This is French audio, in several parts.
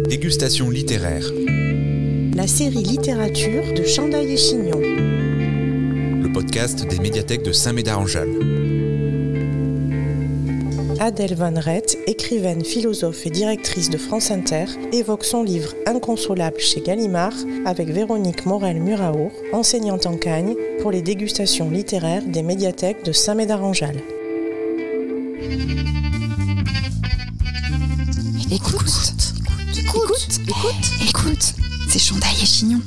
Dégustation littéraire. La série littérature de Chandail et Chignon. Le podcast des médiathèques de Saint-Médard-en-Jalles. Adèle Van Rett, écrivaine, philosophe et directrice de France Inter, évoque son livre Inconsolable chez Gallimard avec Véronique Morel-Muraour, enseignante en Cagne, pour les dégustations littéraires des médiathèques de Saint-Médard-en-Jalles. Écoute, c'est Chandail et Chignon.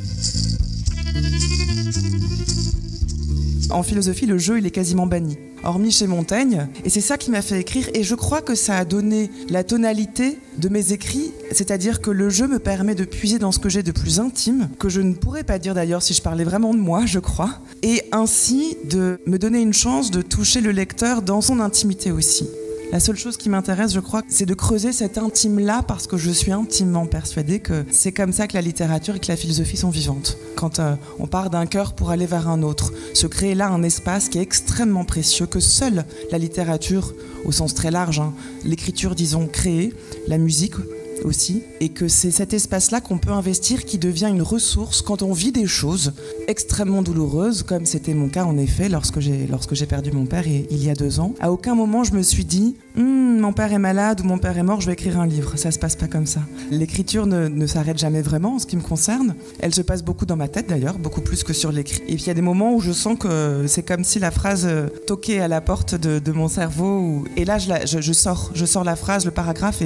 En philosophie, le jeu, il est quasiment banni, hormis chez Montaigne. Et c'est ça qui m'a fait écrire. Et je crois que ça a donné la tonalité de mes écrits. C'est-à-dire que le jeu me permet de puiser dans ce que j'ai de plus intime, que je ne pourrais pas dire d'ailleurs si je parlais vraiment de moi, je crois. Et ainsi de me donner une chance de toucher le lecteur dans son intimité aussi. La seule chose qui m'intéresse, je crois, c'est de creuser cet intime-là parce que je suis intimement persuadée que c'est comme ça que la littérature et que la philosophie sont vivantes. Quand on part d'un cœur pour aller vers un autre, se créer là un espace qui est extrêmement précieux, que seule la littérature, au sens très large, l'écriture, disons, crée, la musique aussi, et que c'est cet espace-là qu'on peut investir qui devient une ressource quand on vit des choses extrêmement douloureuses, comme c'était mon cas en effet lorsque j'ai perdu mon père il y a 2 ans. À aucun moment je me suis dit mon père est malade ou mon père est mort, je vais écrire un livre. Ça se passe pas comme ça. L'écriture ne s'arrête jamais vraiment en ce qui me concerne. Elle se passe beaucoup dans ma tête d'ailleurs, beaucoup plus que sur l'écrit. Et puis il y a des moments où je sens que c'est comme si la phrase toquait à la porte de mon cerveau. Et là je sors la phrase, le paragraphe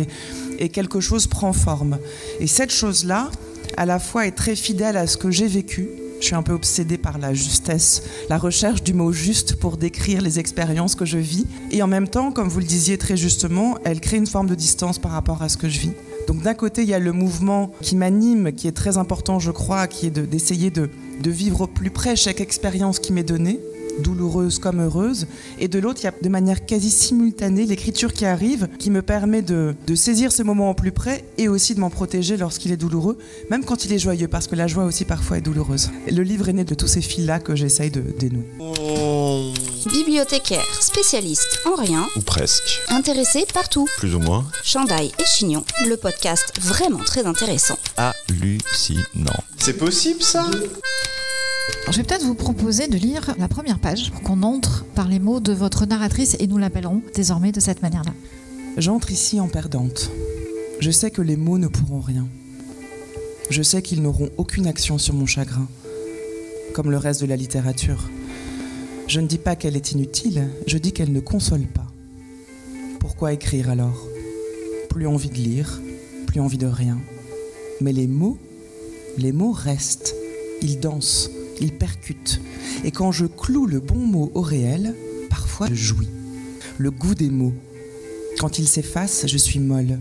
et quelque chose prend forme. Et cette chose-là, à la fois est très fidèle à ce que j'ai vécu. Je suis un peu obsédée par la justesse, la recherche du mot juste pour décrire les expériences que je vis. Et en même temps, comme vous le disiez très justement, elle crée une forme de distance par rapport à ce que je vis. Donc d'un côté, il y a le mouvement qui m'anime, qui est très important, je crois, qui est d'essayer de vivre au plus près chaque expérience qui m'est donnée, douloureuse comme heureuse, et de l'autre, il y a de manière quasi simultanée l'écriture qui arrive, qui me permet de saisir ce moment au plus près et aussi de m'en protéger lorsqu'il est douloureux, même quand il est joyeux, parce que la joie aussi parfois est douloureuse. Le livre est né de tous ces fils-là que j'essaye de dénouer. Bibliothécaire, spécialiste en rien, ou presque, intéressé partout. plus ou moins, Chandail et Chignon, le podcast vraiment très intéressant. hallucinant. C'est possible ça ? Je vais peut-être vous proposer de lire la première page pour qu'on entre par les mots de votre narratrice et nous l'appellerons désormais de cette manière-là. J'entre ici en perdante. Je sais que les mots ne pourront rien. Je sais qu'ils n'auront aucune action sur mon chagrin, comme le reste de la littérature. Je ne dis pas qu'elle est inutile, je dis qu'elle ne console pas. Pourquoi écrire alors ? Plus envie de lire, plus envie de rien. Mais les mots restent, ils dansent. Il percute. Et quand je cloue le bon mot au réel, parfois je jouis. Le goût des mots. Quand ils s'effacent, je suis molle.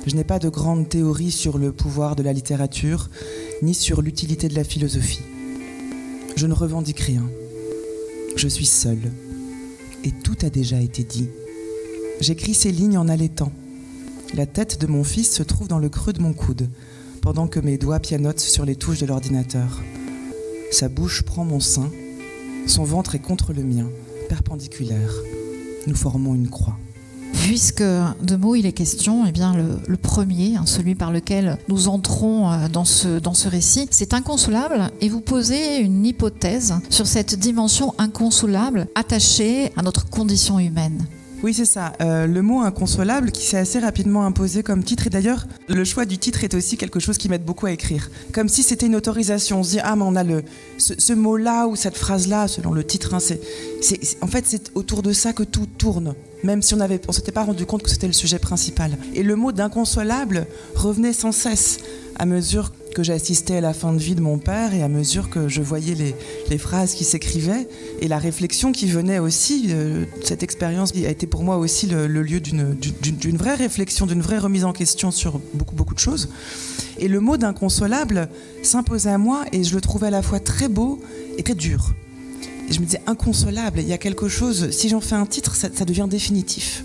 Je n'ai pas de grande théorie sur le pouvoir de la littérature, ni sur l'utilité de la philosophie. Je ne revendique rien. Je suis seule. Et tout a déjà été dit. J'écris ces lignes en allaitant. La tête de mon fils se trouve dans le creux de mon coude, pendant que mes doigts pianotent sur les touches de l'ordinateur. Sa bouche prend mon sein, son ventre est contre le mien, perpendiculaire. Nous formons une croix. Puisque de mots il est question, eh bien le premier, celui par lequel nous entrons dans ce récit, c'est inconsolable, et vous posez une hypothèse sur cette dimension inconsolable attachée à notre condition humaine. Oui, c'est ça. Le mot inconsolable qui s'est assez rapidement imposé comme titre. Et d'ailleurs, le choix du titre est aussi quelque chose qui m'aide beaucoup à écrire. Comme si c'était une autorisation. On se dit, mais on a ce mot-là ou cette phrase-là, selon le titre. En fait, c'est autour de ça que tout tourne. Même si on s'était pas rendu compte que c'était le sujet principal. Et le mot d'inconsolable revenait sans cesse à mesure que j'assistais à la fin de vie de mon père et à mesure que je voyais les phrases qui s'écrivaient et la réflexion qui venait aussi. Cette expérience a été pour moi aussi le lieu d'une vraie réflexion, d'une vraie remise en question sur beaucoup de choses. Et le mot d'inconsolable s'imposait à moi et je le trouvais à la fois très beau et très dur. Et je me disais inconsolable, il y a quelque chose, si j'en fais un titre, ça devient définitif.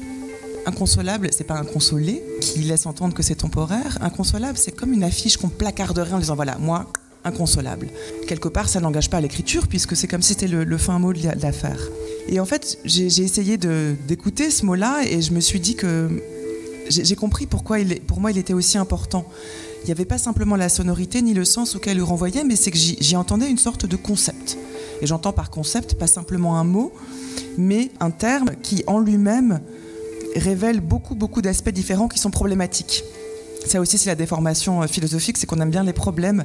Inconsolable, c'est pas inconsolé, qui laisse entendre que c'est temporaire. Inconsolable, c'est comme une affiche qu'on placarderait en disant voilà, moi, inconsolable. Quelque part, ça n'engage pas à l'écriture, puisque c'est comme si c'était le fin mot de l'affaire. Et en fait, j'ai essayé d'écouter ce mot-là, et je me suis dit que j'ai compris pourquoi pour moi il était aussi important. Il n'y avait pas simplement la sonorité ni le sens auquel il renvoyait, mais c'est que j'y entendais une sorte de concept. Et j'entends par concept pas simplement un mot, mais un terme qui en lui-même révèle beaucoup d'aspects différents qui sont problématiques. Ça aussi, c'est la déformation philosophique, c'est qu'on aime bien les problèmes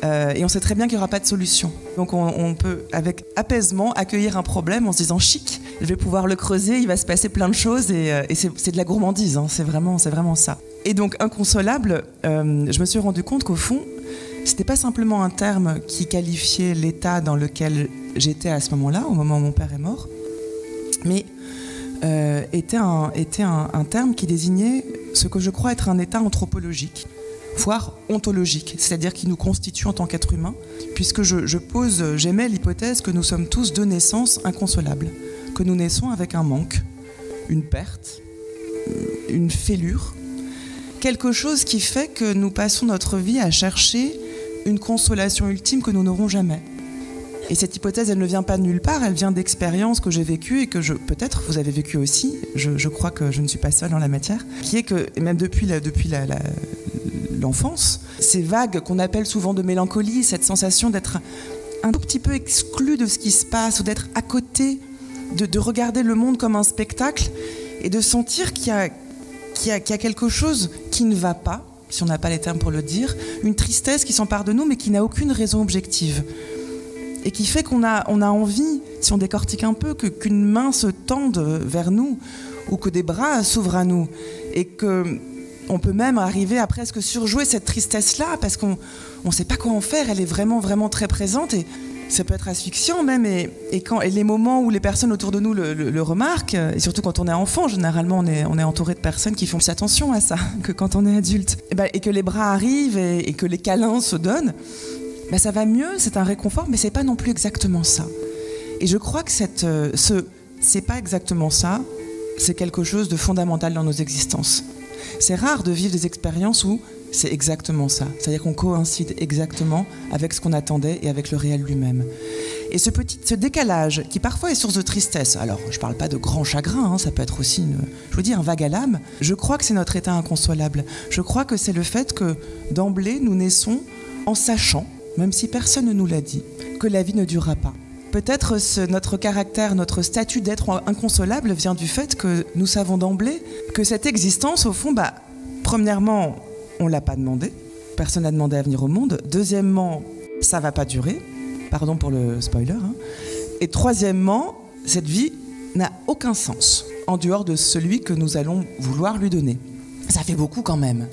et on sait très bien qu'il n'y aura pas de solution. Donc on peut, avec apaisement, accueillir un problème en se disant « chic, je vais pouvoir le creuser, il va se passer plein de choses » et c'est de la gourmandise, hein, c'est vraiment ça. Et donc, inconsolable, je me suis rendu compte qu'au fond, c'était pas simplement un terme qui qualifiait l'état dans lequel j'étais à ce moment-là, au moment où mon père est mort, mais était un terme qui désignait ce que je crois être un état anthropologique, voire ontologique, c'est-à-dire qui nous constitue en tant qu'être humain, puisque j'émets l'hypothèse que nous sommes tous de naissance inconsolables, que nous naissons avec un manque, une perte, une fêlure, quelque chose qui fait que nous passons notre vie à chercher une consolation ultime que nous n'aurons jamais. Et cette hypothèse, elle ne vient pas de nulle part, elle vient d'expériences que j'ai vécues et que peut-être vous avez vécues aussi, je crois que je ne suis pas seule en la matière, qui est que, même depuis l'enfance, ces vagues qu'on appelle souvent de mélancolie, cette sensation d'être un tout petit peu exclu de ce qui se passe, ou d'être à côté, de regarder le monde comme un spectacle, et de sentir qu'il y a quelque chose qui ne va pas, si on n'a pas les termes pour le dire, une tristesse qui s'empare de nous, mais qui n'a aucune raison objective. Et qui fait qu'on a envie, si on décortique un peu, qu'une main se tende vers nous, ou que des bras s'ouvrent à nous, et qu'on peut même arriver à presque surjouer cette tristesse-là, parce qu'on ne sait pas quoi en faire, elle est vraiment, vraiment très présente, et ça peut être asphyxiant même, et les moments où les personnes autour de nous le remarquent, et surtout quand on est enfant, généralement on est entouré de personnes qui font plus attention à ça que quand on est adulte, et que les bras arrivent, et que les câlins se donnent, ça va mieux, c'est un réconfort, mais c'est pas non plus exactement ça. Et je crois que c'est pas exactement ça, c'est quelque chose de fondamental dans nos existences. C'est rare de vivre des expériences où c'est exactement ça, c'est-à-dire qu'on coïncide exactement avec ce qu'on attendait et avec le réel lui-même. Et ce décalage, qui parfois est source de tristesse, alors je parle pas de grand chagrin, hein, ça peut être aussi, un vague à l'âme, je crois que c'est notre état inconsolable. Je crois que c'est le fait que, d'emblée, nous naissons en sachant, même si personne ne nous l'a dit, que la vie ne durera pas. Peut-être notre caractère, notre statut d'être inconsolable vient du fait que nous savons d'emblée que cette existence, au fond, premièrement, on ne l'a pas demandé, personne n'a demandé à venir au monde. Deuxièmement, ça ne va pas durer, pardon pour le spoiler. Hein. Et troisièmement, cette vie n'a aucun sens en dehors de celui que nous allons vouloir lui donner. Ça fait beaucoup quand même.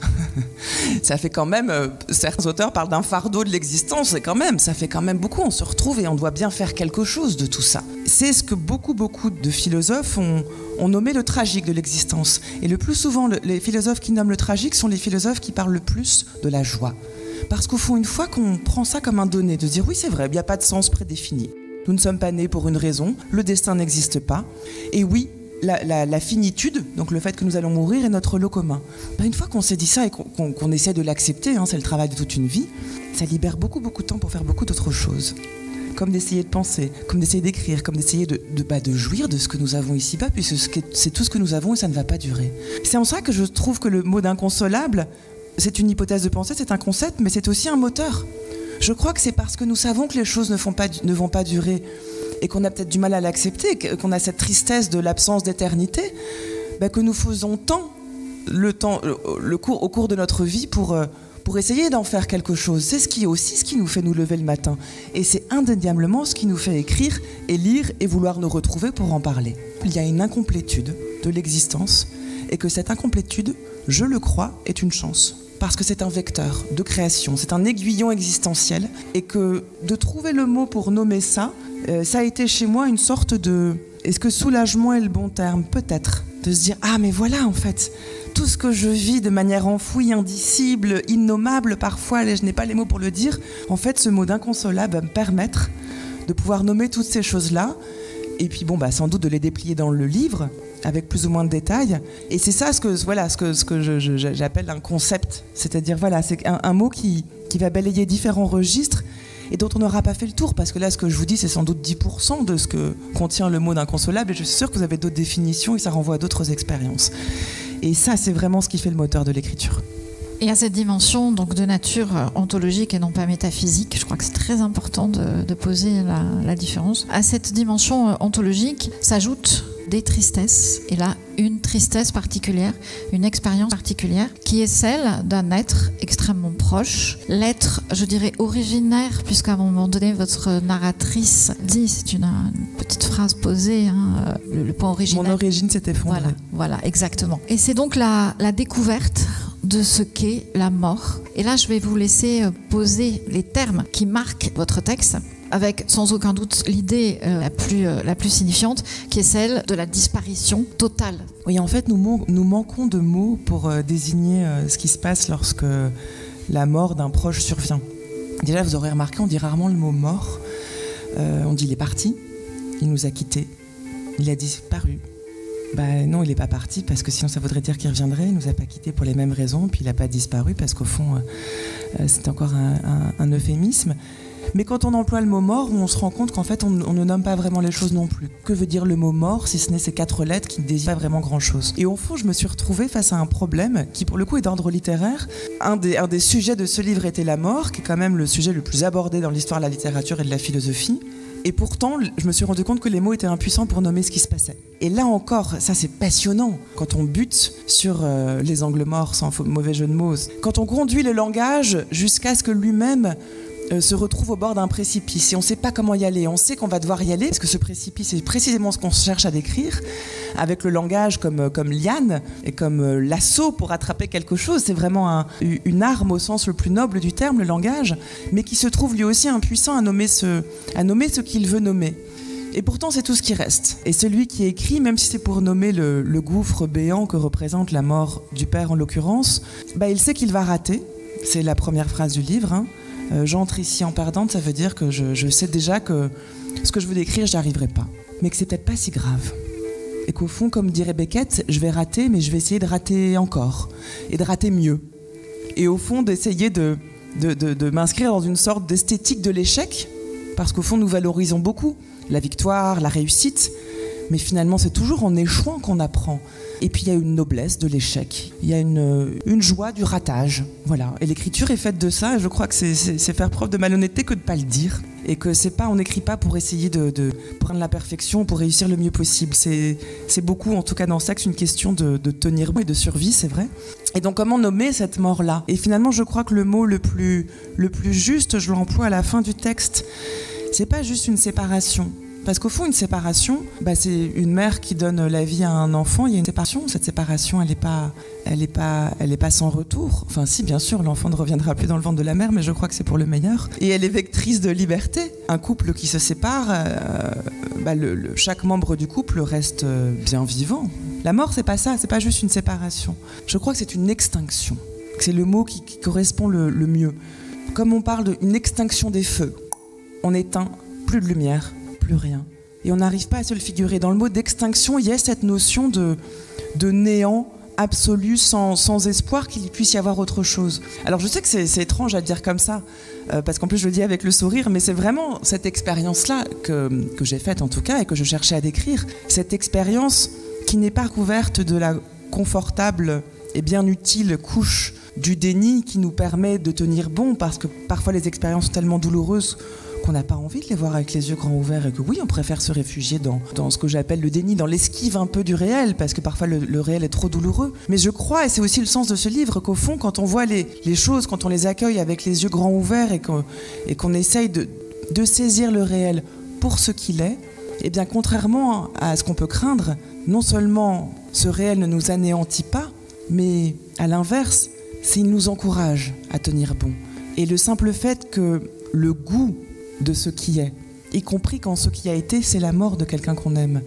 Ça fait quand même, certains auteurs parlent d'un fardeau de l'existence, et ça fait quand même beaucoup. On se retrouve et on doit bien faire quelque chose de tout ça. C'est ce que beaucoup de philosophes ont nommé le tragique de l'existence. Et le plus souvent, les philosophes qui nomment le tragique sont les philosophes qui parlent le plus de la joie. Parce qu'au fond, une fois qu'on prend ça comme un donné, de dire oui, c'est vrai, il n'y a pas de sens prédéfini. Nous ne sommes pas nés pour une raison, le destin n'existe pas. Et oui, la finitude, donc le fait que nous allons mourir, est notre lot commun. Une fois qu'on s'est dit ça et qu'on essaie de l'accepter, hein, c'est le travail de toute une vie, ça libère beaucoup de temps pour faire beaucoup d'autres choses. Comme d'essayer de penser, comme d'essayer d'écrire, comme d'essayer de jouir de ce que nous avons ici-bas, puisque c'est tout ce que nous avons et ça ne va pas durer. C'est en ça que je trouve que le mot d'inconsolable, c'est une hypothèse de pensée, c'est un concept, mais c'est aussi un moteur. Je crois que c'est parce que nous savons que les choses ne vont pas durer, et qu'on a peut-être du mal à l'accepter, qu'on a cette tristesse de l'absence d'éternité, que nous faisons tant au cours de notre vie pour essayer d'en faire quelque chose. C'est aussi ce qui nous fait nous lever le matin. Et c'est indéniablement ce qui nous fait écrire et lire et vouloir nous retrouver pour en parler. Il y a une incomplétude de l'existence, et que cette incomplétude, je le crois, est une chance. Parce que c'est un vecteur de création, c'est un aiguillon existentiel, et que de trouver le mot pour nommer ça, ça a été chez moi une sorte de... Est-ce que soulagement est le bon terme ? Peut-être. De se dire, ah mais voilà en fait, tout ce que je vis de manière enfouie, indicible, innommable parfois, je n'ai pas les mots pour le dire, en fait ce mot d'inconsolable va me permettre de pouvoir nommer toutes ces choses-là, et puis sans doute de les déplier dans le livre, avec plus ou moins de détails. Et c'est ça ce que j'appelle un concept, c'est-à-dire c'est un mot qui va balayer différents registres, et dont on n'aura pas fait le tour, parce que là, ce que je vous dis, c'est sans doute 10% de ce que contient le mot d'inconsolable, et je suis sûre que vous avez d'autres définitions, et ça renvoie à d'autres expériences. Et ça, c'est vraiment ce qui fait le moteur de l'écriture. Et à cette dimension donc, de nature ontologique et non pas métaphysique, je crois que c'est très important de poser la différence. À cette dimension ontologique s'ajoutent des tristesses, et là une tristesse particulière, une expérience particulière, qui est celle d'un être extrêmement proche, l'être, je dirais, originaire, puisqu'à un moment donné, votre narratrice dit, c'est une petite phrase posée, le point originel. Mon origine s'est effondrée. Voilà, exactement. Et c'est donc la découverte de ce qu'est la mort. Et là, je vais vous laisser poser les termes qui marquent votre texte, avec sans aucun doute l'idée la plus signifiante, qui est celle de la disparition totale. Oui, en fait, nous manquons de mots pour désigner ce qui se passe lorsque la mort d'un proche survient. Déjà, vous aurez remarqué, on dit rarement le mot mort. On dit il est parti, il nous a quittés, il a disparu. Non, il n'est pas parti, parce que sinon ça voudrait dire qu'il reviendrait. Il ne nous a pas quittés pour les mêmes raisons, puis il n'a pas disparu, parce qu'au fond, c'est encore un euphémisme. Mais quand on emploie le mot mort, on se rend compte qu'en fait, on ne nomme pas vraiment les choses non plus. Que veut dire le mot mort, si ce n'est ces 4 lettres qui ne désignent pas vraiment grand-chose? Et au fond, je me suis retrouvée face à un problème qui, pour le coup, est d'ordre littéraire. Un des sujets de ce livre était la mort, qui est quand même le sujet le plus abordé dans l'histoire de la littérature et de la philosophie. Et pourtant, je me suis rendu compte que les mots étaient impuissants pour nommer ce qui se passait. Et là encore, ça c'est passionnant, quand on bute sur les angles morts, sans mauvais jeu de mots. Quand on conduit le langage jusqu'à ce que lui-même se retrouve au bord d'un précipice et on ne sait pas comment y aller, on sait qu'on va devoir y aller parce que ce précipice est précisément ce qu'on cherche à décrire avec le langage comme liane et comme lasso pour attraper quelque chose. C'est vraiment une arme au sens le plus noble du terme, le langage, mais qui se trouve lui aussi impuissant à nommer ce qu'il veut nommer. Et pourtant c'est tout ce qui reste. Et celui qui écrit, même si c'est pour nommer le gouffre béant que représente la mort du père en l'occurrence, il sait qu'il va rater. C'est la première phrase du livre, j'entre ici en perdante, ça veut dire que je sais déjà que ce que je veux décrire, je n'y arriverai pas. Mais que c'est peut-être pas si grave. Et qu'au fond, comme dirait Beckett, je vais rater, mais je vais essayer de rater encore. Et de rater mieux. Et au fond, d'essayer de m'inscrire dans une sorte d'esthétique de l'échec, parce qu'au fond, nous valorisons beaucoup la victoire, la réussite, mais finalement, c'est toujours en échouant qu'on apprend. Et puis il y a une noblesse de l'échec, il y a une joie du ratage, voilà. Et l'écriture est faite de ça, et je crois que c'est faire preuve de malhonnêteté que de ne pas le dire. Et que on n'écrit pas pour essayer de prendre la perfection, pour réussir le mieux possible. C'est beaucoup, en tout cas dans Sexe, une question de tenir bon et de survie, c'est vrai. Et donc comment nommer cette mort-là? Et finalement, je crois que le mot le plus juste, je l'emploie à la fin du texte. C'est pas juste une séparation. Parce qu'au fond, une séparation, c'est une mère qui donne la vie à un enfant. Il y a une séparation. Cette séparation, elle est pas sans retour. Enfin, si, bien sûr, l'enfant ne reviendra plus dans le ventre de la mère, mais je crois que c'est pour le meilleur. Et elle est vectrice de liberté. Un couple qui se sépare, chaque membre du couple reste bien vivant. La mort, c'est pas ça. C'est pas juste une séparation. Je crois que c'est une extinction. C'est le mot qui correspond le mieux. Comme on parle d'une extinction des feux, on éteint, plus de lumière, plus rien. Et on n'arrive pas à se le figurer. Dans le mot d'extinction, il y a cette notion de néant absolu, sans espoir qu'il puisse y avoir autre chose. Alors je sais que c'est étrange à dire comme ça, parce qu'en plus je le dis avec le sourire, mais c'est vraiment cette expérience-là que j'ai faite en tout cas, et que je cherchais à décrire. Cette expérience qui n'est pas couverte de la confortable et bien utile couche du déni qui nous permet de tenir bon, parce que parfois les expériences sont tellement douloureuses qu'on n'a pas envie de les voir avec les yeux grands ouverts, et que oui, on préfère se réfugier dans ce que j'appelle le déni, dans l'esquive un peu du réel, parce que parfois le réel est trop douloureux. Mais je crois, et c'est aussi le sens de ce livre, qu'au fond, quand on voit les choses, quand on les accueille avec les yeux grands ouverts et qu'on essaye de saisir le réel pour ce qu'il est, eh bien, contrairement à ce qu'on peut craindre, non seulement ce réel ne nous anéantit pas, mais à l'inverse, il nous encourage à tenir bon. Et le simple fait que le goût de ce qui est, y compris quand ce qui a été, c'est la mort de quelqu'un qu'on aime,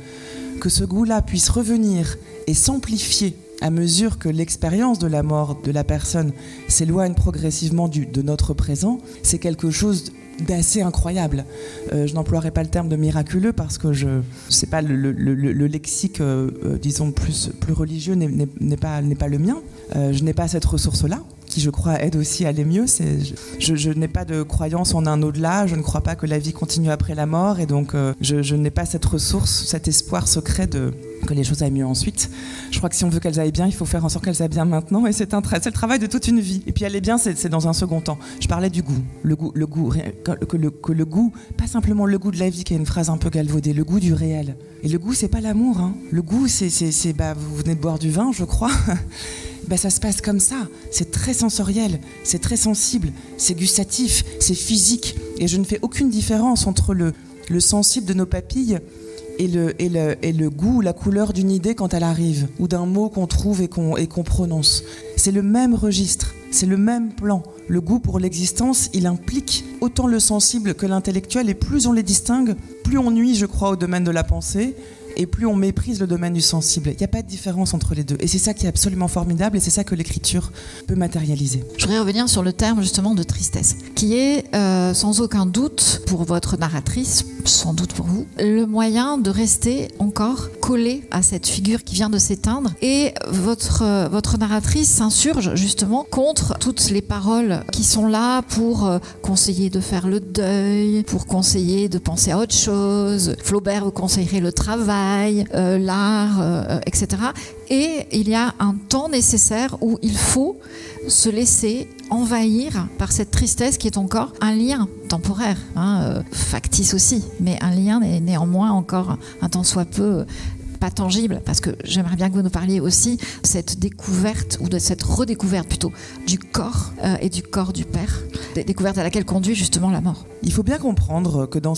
que ce goût-là puisse revenir et s'amplifier à mesure que l'expérience de la mort de la personne s'éloigne progressivement de notre présent, c'est quelque chose d'assez incroyable. Je n'emploierai pas le terme de miraculeux parce que c'est pas le lexique, disons, plus religieux n'est pas le mien. Je n'ai pas cette ressource-là. qui je crois aide aussi à aller mieux. Je n'ai pas de croyance en un au-delà, je ne crois pas que la vie continue après la mort, et donc je n'ai pas cette ressource, cet espoir secret que les choses aillent mieux ensuite. Je crois que si on veut qu'elles aillent bien, il faut faire en sorte qu'elles aillent bien maintenant, et c'est le travail de toute une vie. Et puis aller bien, c'est dans un second temps. Je parlais du goût, le goût, que le goût, pas simplement le goût de la vie, qui est une phrase un peu galvaudée, le goût du réel. Et le goût, c'est pas l'amour, hein. Le goût, c'est vous venez de boire du vin, je crois. Ça se passe comme ça, c'est très sensoriel, c'est très sensible, c'est gustatif, c'est physique, et je ne fais aucune différence entre le sensible de nos papilles et le goût, la couleur d'une idée quand elle arrive, ou d'un mot qu'on trouve et qu'on prononce. C'est le même registre, c'est le même plan. Le goût pour l'existence, il implique autant le sensible que l'intellectuel, et plus on les distingue, plus on nuit, je crois, au domaine de la pensée, et plus on méprise le domaine du sensible. Il n'y a pas de différence entre les deux. Et c'est ça qui est absolument formidable, et c'est ça que l'écriture peut matérialiser. Je voudrais revenir sur le terme justement de tristesse, qui est sans aucun doute pour votre narratrice, sans doute pour vous, le moyen de rester encore collé à cette figure qui vient de s'éteindre. Et votre narratrice s'insurge justement contre toutes les paroles qui sont là pour conseiller de faire le deuil, pour conseiller de penser à autre chose. Flaubert vous conseillerait le travail, l'art, etc. Et il y a un temps nécessaire où il faut se laisser envahir par cette tristesse qui est encore un lien temporaire, factice aussi, mais un lien néanmoins encore un tant soit peu pas tangible, parce que j'aimerais bien que vous nous parliez aussi de cette découverte, ou de cette redécouverte plutôt, du corps et du corps du père, découverte à laquelle conduit justement la mort. Il faut bien comprendre que dans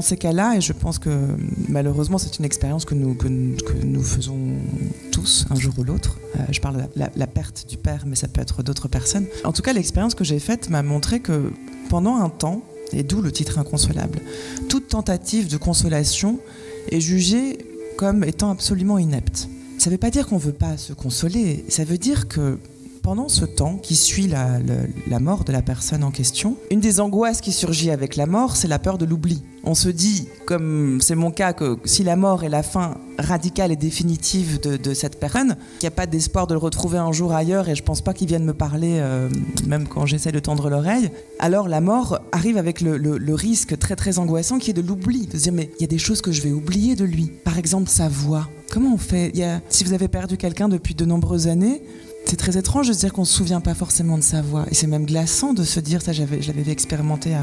ces cas-là, et je pense que malheureusement c'est une expérience que nous faisons tous un jour ou l'autre, je parle de la perte du père, mais ça peut être d'autres personnes. En tout cas, l'expérience que j'ai faite m'a montré que pendant un temps, et d'où le titre inconsolable, toute tentative de consolation est jugée comme étant absolument inepte. Ça ne veut pas dire qu'on ne veut pas se consoler, ça veut dire que pendant ce temps qui suit la mort de la personne en question, une des angoisses qui surgit avec la mort, c'est la peur de l'oubli. On se dit, comme c'est mon cas, que si la mort est la fin radicale et définitive de cette personne, qu'il n'y a pas d'espoir de le retrouver un jour ailleurs, et je ne pense pas qu'il vienne me parler, même quand j'essaie de tendre l'oreille, alors la mort arrive avec le risque très très angoissant qui est de l'oubli, de se dire mais il y a des choses que je vais oublier de lui. Par exemple, sa voix. Comment on fait ? Si vous avez perdu quelqu'un depuis de nombreuses années, c'est très étrange de se dire qu'on ne se souvient pas forcément de sa voix. Et c'est même glaçant de se dire, ça je l'avais expérimenté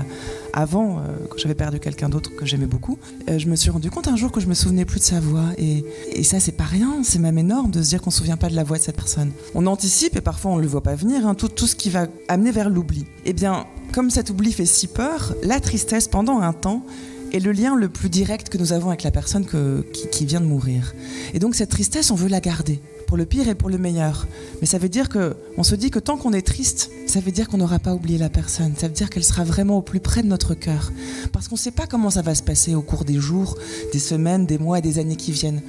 avant, quand j'avais perdu quelqu'un d'autre que j'aimais beaucoup. Je me suis rendu compte un jour que je ne me souvenais plus de sa voix. Et ça, c'est pas rien, c'est même énorme de se dire qu'on ne se souvient pas de la voix de cette personne. On anticipe et parfois on ne le voit pas venir, tout ce qui va amener vers l'oubli. Eh bien, comme cet oubli fait si peur, la tristesse pendant un temps est le lien le plus direct que nous avons avec la personne qui vient de mourir. Et donc cette tristesse, on veut la garder, pour le pire et pour le meilleur. Mais ça veut dire qu'on se dit que tant qu'on est triste, ça veut dire qu'on n'aura pas oublié la personne. Ça veut dire qu'elle sera vraiment au plus près de notre cœur. Parce qu'on ne sait pas comment ça va se passer au cours des jours, des semaines, des mois et des années qui viennent.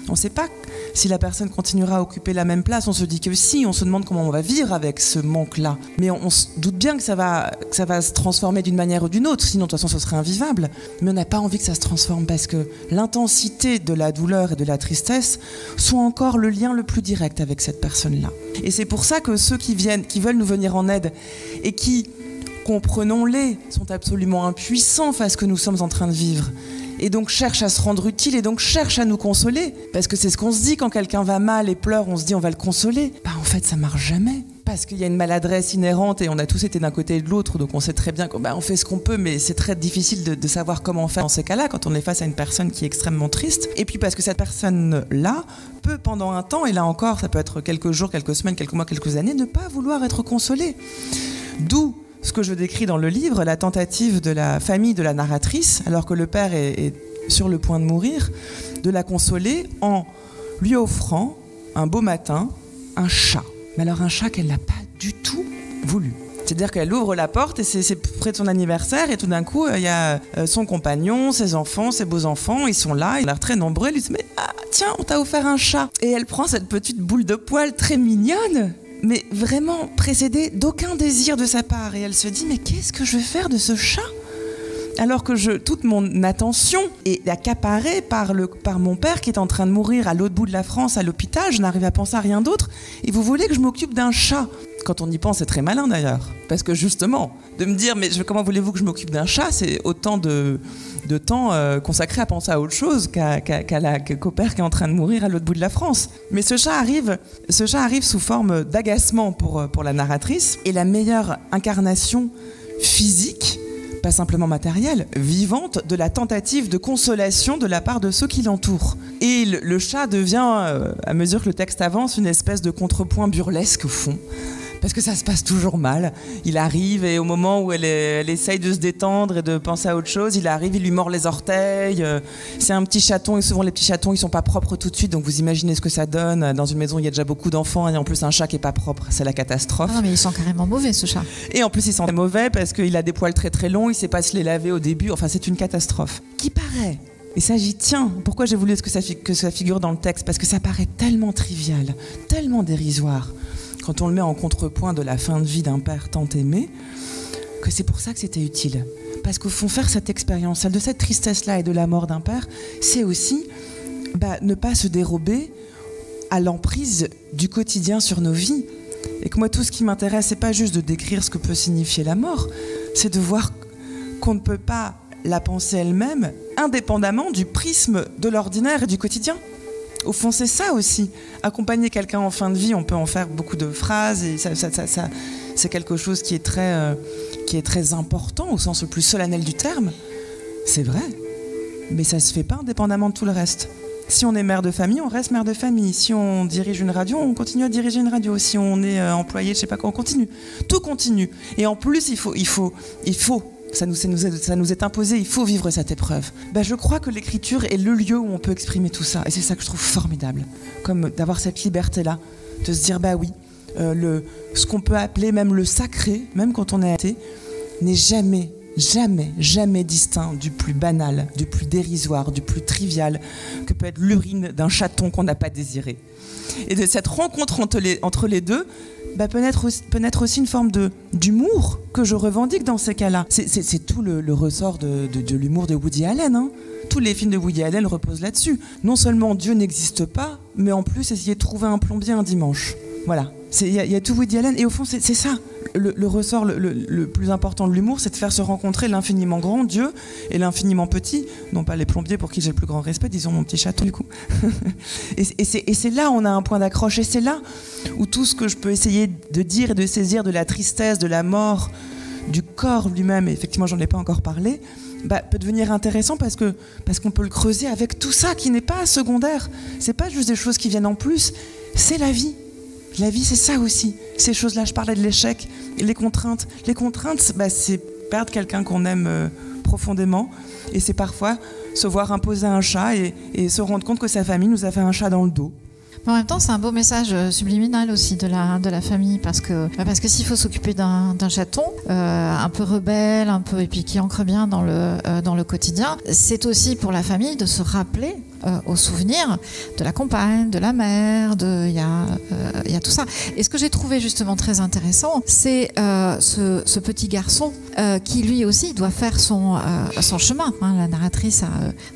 On ne sait pas si la personne continuera à occuper la même place. On se dit que si, on se demande comment on va vivre avec ce manque-là. Mais on se doute bien que ça va se transformer d'une manière ou d'une autre. Sinon, de toute façon, ce serait invivable. Mais on n'a pas envie que ça se transforme parce que l'intensité de la douleur et de la tristesse sont encore le lien le plus direct avec cette personne-là. Et c'est pour ça que ceux qui veulent nous venir en aide et qui, comprenons-les, sont absolument impuissants face à ce que nous sommes en train de vivre. Et donc cherche à se rendre utile et donc cherche à nous consoler. Parce que c'est ce qu'on se dit quand quelqu'un va mal et pleure, on se dit on va le consoler. En fait, ça marche jamais. Parce qu'il y a une maladresse inhérente et on a tous été d'un côté et de l'autre, donc on sait très bien qu'on fait ce qu'on peut, mais c'est très difficile de savoir comment faire dans ces cas-là quand on est face à une personne qui est extrêmement triste. Et puis parce que cette personne-là peut pendant un temps, et là encore, ça peut être quelques jours, quelques semaines, quelques mois, quelques années, ne pas vouloir être consolée. D'où ce que je décris dans le livre, la tentative de la famille de la narratrice, alors que le père est sur le point de mourir, de la consoler en lui offrant un beau matin un chat. Mais alors un chat qu'elle n'a pas du tout voulu. C'est-à-dire qu'elle ouvre la porte et c'est près de son anniversaire et tout d'un coup, il y a son compagnon, ses enfants, ses beaux-enfants, ils sont là, ils ont l'air très nombreux, elle lui dit « Mais tiens, on t'a offert un chat !» Et elle prend cette petite boule de poil très mignonne, mais vraiment précédée d'aucun désir de sa part. Et elle se dit, mais qu'est-ce que je vais faire de ce chat ? Alors que toute mon attention est accaparée par mon père qui est en train de mourir à l'autre bout de la France, à l'hôpital, je n'arrive à penser à rien d'autre. Et vous voulez que je m'occupe d'un chat ? Quand on y pense, c'est très malin d'ailleurs. Parce que justement, de me dire, mais comment voulez-vous que je m'occupe d'un chat, c'est autant de temps consacré à penser à autre chose qu'au père qui est en train de mourir à l'autre bout de la France. Mais ce chat arrive sous forme d'agacement pour la narratrice, et la meilleure incarnation physique, pas simplement matérielle, vivante, de la tentative de consolation de la part de ceux qui l'entourent. Et le chat devient, à mesure que le texte avance, une espèce de contrepoint burlesque au fond. Parce que ça se passe toujours mal. Il arrive et au moment où elle essaye de se détendre et de penser à autre chose, il arrive, il lui mord les orteils. C'est un petit chaton et souvent les petits chatons, ils sont pas propres tout de suite. Donc vous imaginez ce que ça donne dans une maison où il y a déjà beaucoup d'enfants et en plus un chat qui est pas propre, c'est la catastrophe. Ah non, mais il sent carrément mauvais ce chat. Et en plus il sent mauvais parce qu'il a des poils très très longs, il sait pas se les laver au début. Enfin c'est une catastrophe. Qui paraît. Et ça, j'y tiens. Pourquoi j'ai voulu que ça figure dans le texte ? Parce que ça paraît tellement trivial, tellement dérisoire, quand on le met en contrepoint de la fin de vie d'un père tant aimé, que c'est pour ça que c'était utile. Parce qu'au fond, faire cette expérience, celle de cette tristesse-là et de la mort d'un père, c'est aussi ne pas se dérober à l'emprise du quotidien sur nos vies. Et que moi, tout ce qui m'intéresse, c'est pas juste de décrire ce que peut signifier la mort, c'est de voir qu'on ne peut pas la penser elle-même, indépendamment du prisme de l'ordinaire et du quotidien. Au fond, c'est ça aussi. Accompagner quelqu'un en fin de vie, on peut en faire beaucoup de phrases, et ça c'est quelque chose qui est très important au sens le plus solennel du terme. C'est vrai, mais ça se fait pas indépendamment de tout le reste. Si on est mère de famille, on reste mère de famille. Si on dirige une radio, on continue à diriger une radio. Si on est employé, je sais pas quoi, on continue. Tout continue. Et en plus, il faut. Ça nous est imposé, il faut vivre cette épreuve. Je crois que l'écriture est le lieu où on peut exprimer tout ça. Et c'est ça que je trouve formidable. Comme d'avoir cette liberté-là, de se dire, oui, ce qu'on peut appeler même le sacré, même quand on est athée, n'est jamais, jamais, jamais distinct du plus banal, du plus dérisoire, du plus trivial, que peut être l'urine d'un chaton qu'on n'a pas désiré. Et de cette rencontre entre les deux, peut naître aussi une forme d'humour que je revendique dans ces cas-là. C'est tout le ressort de l'humour de Woody Allen. Hein. Tous les films de Woody Allen reposent là-dessus. Non seulement Dieu n'existe pas, mais en plus essayer de trouver un plombier un dimanche. Voilà. Il y a tout Woody Allen, et au fond, c'est ça. Le ressort le plus important de l'humour, c'est de faire se rencontrer l'infiniment grand, Dieu, et l'infiniment petit, non pas les plombiers pour qui j'ai le plus grand respect, disons mon petit chaton du coup. et c'est là où on a un point d'accroche, et c'est là où tout ce que je peux essayer de dire et de saisir de la tristesse, de la mort, du corps lui-même, et effectivement j'en ai pas encore parlé, peut devenir intéressant parce qu'on peut le creuser avec tout ça qui n'est pas secondaire. C'est pas juste des choses qui viennent en plus, c'est la vie. La vie, c'est ça aussi. Ces choses-là, je parlais de l'échec, les contraintes. Les contraintes, c'est perdre quelqu'un qu'on aime profondément. Et c'est parfois se voir imposer un chat et se rendre compte que sa famille nous a fait un chat dans le dos. Mais en même temps, c'est un beau message subliminal aussi de la famille, parce que s'il faut s'occuper d'un chaton un peu rebelle, et puis qui ancre bien dans le quotidien, c'est aussi pour la famille de se rappeler au souvenir de la compagne, de la mère, il y a tout ça. Et ce que j'ai trouvé justement très intéressant, c'est ce petit garçon qui lui aussi doit faire son chemin. Hein. La narratrice a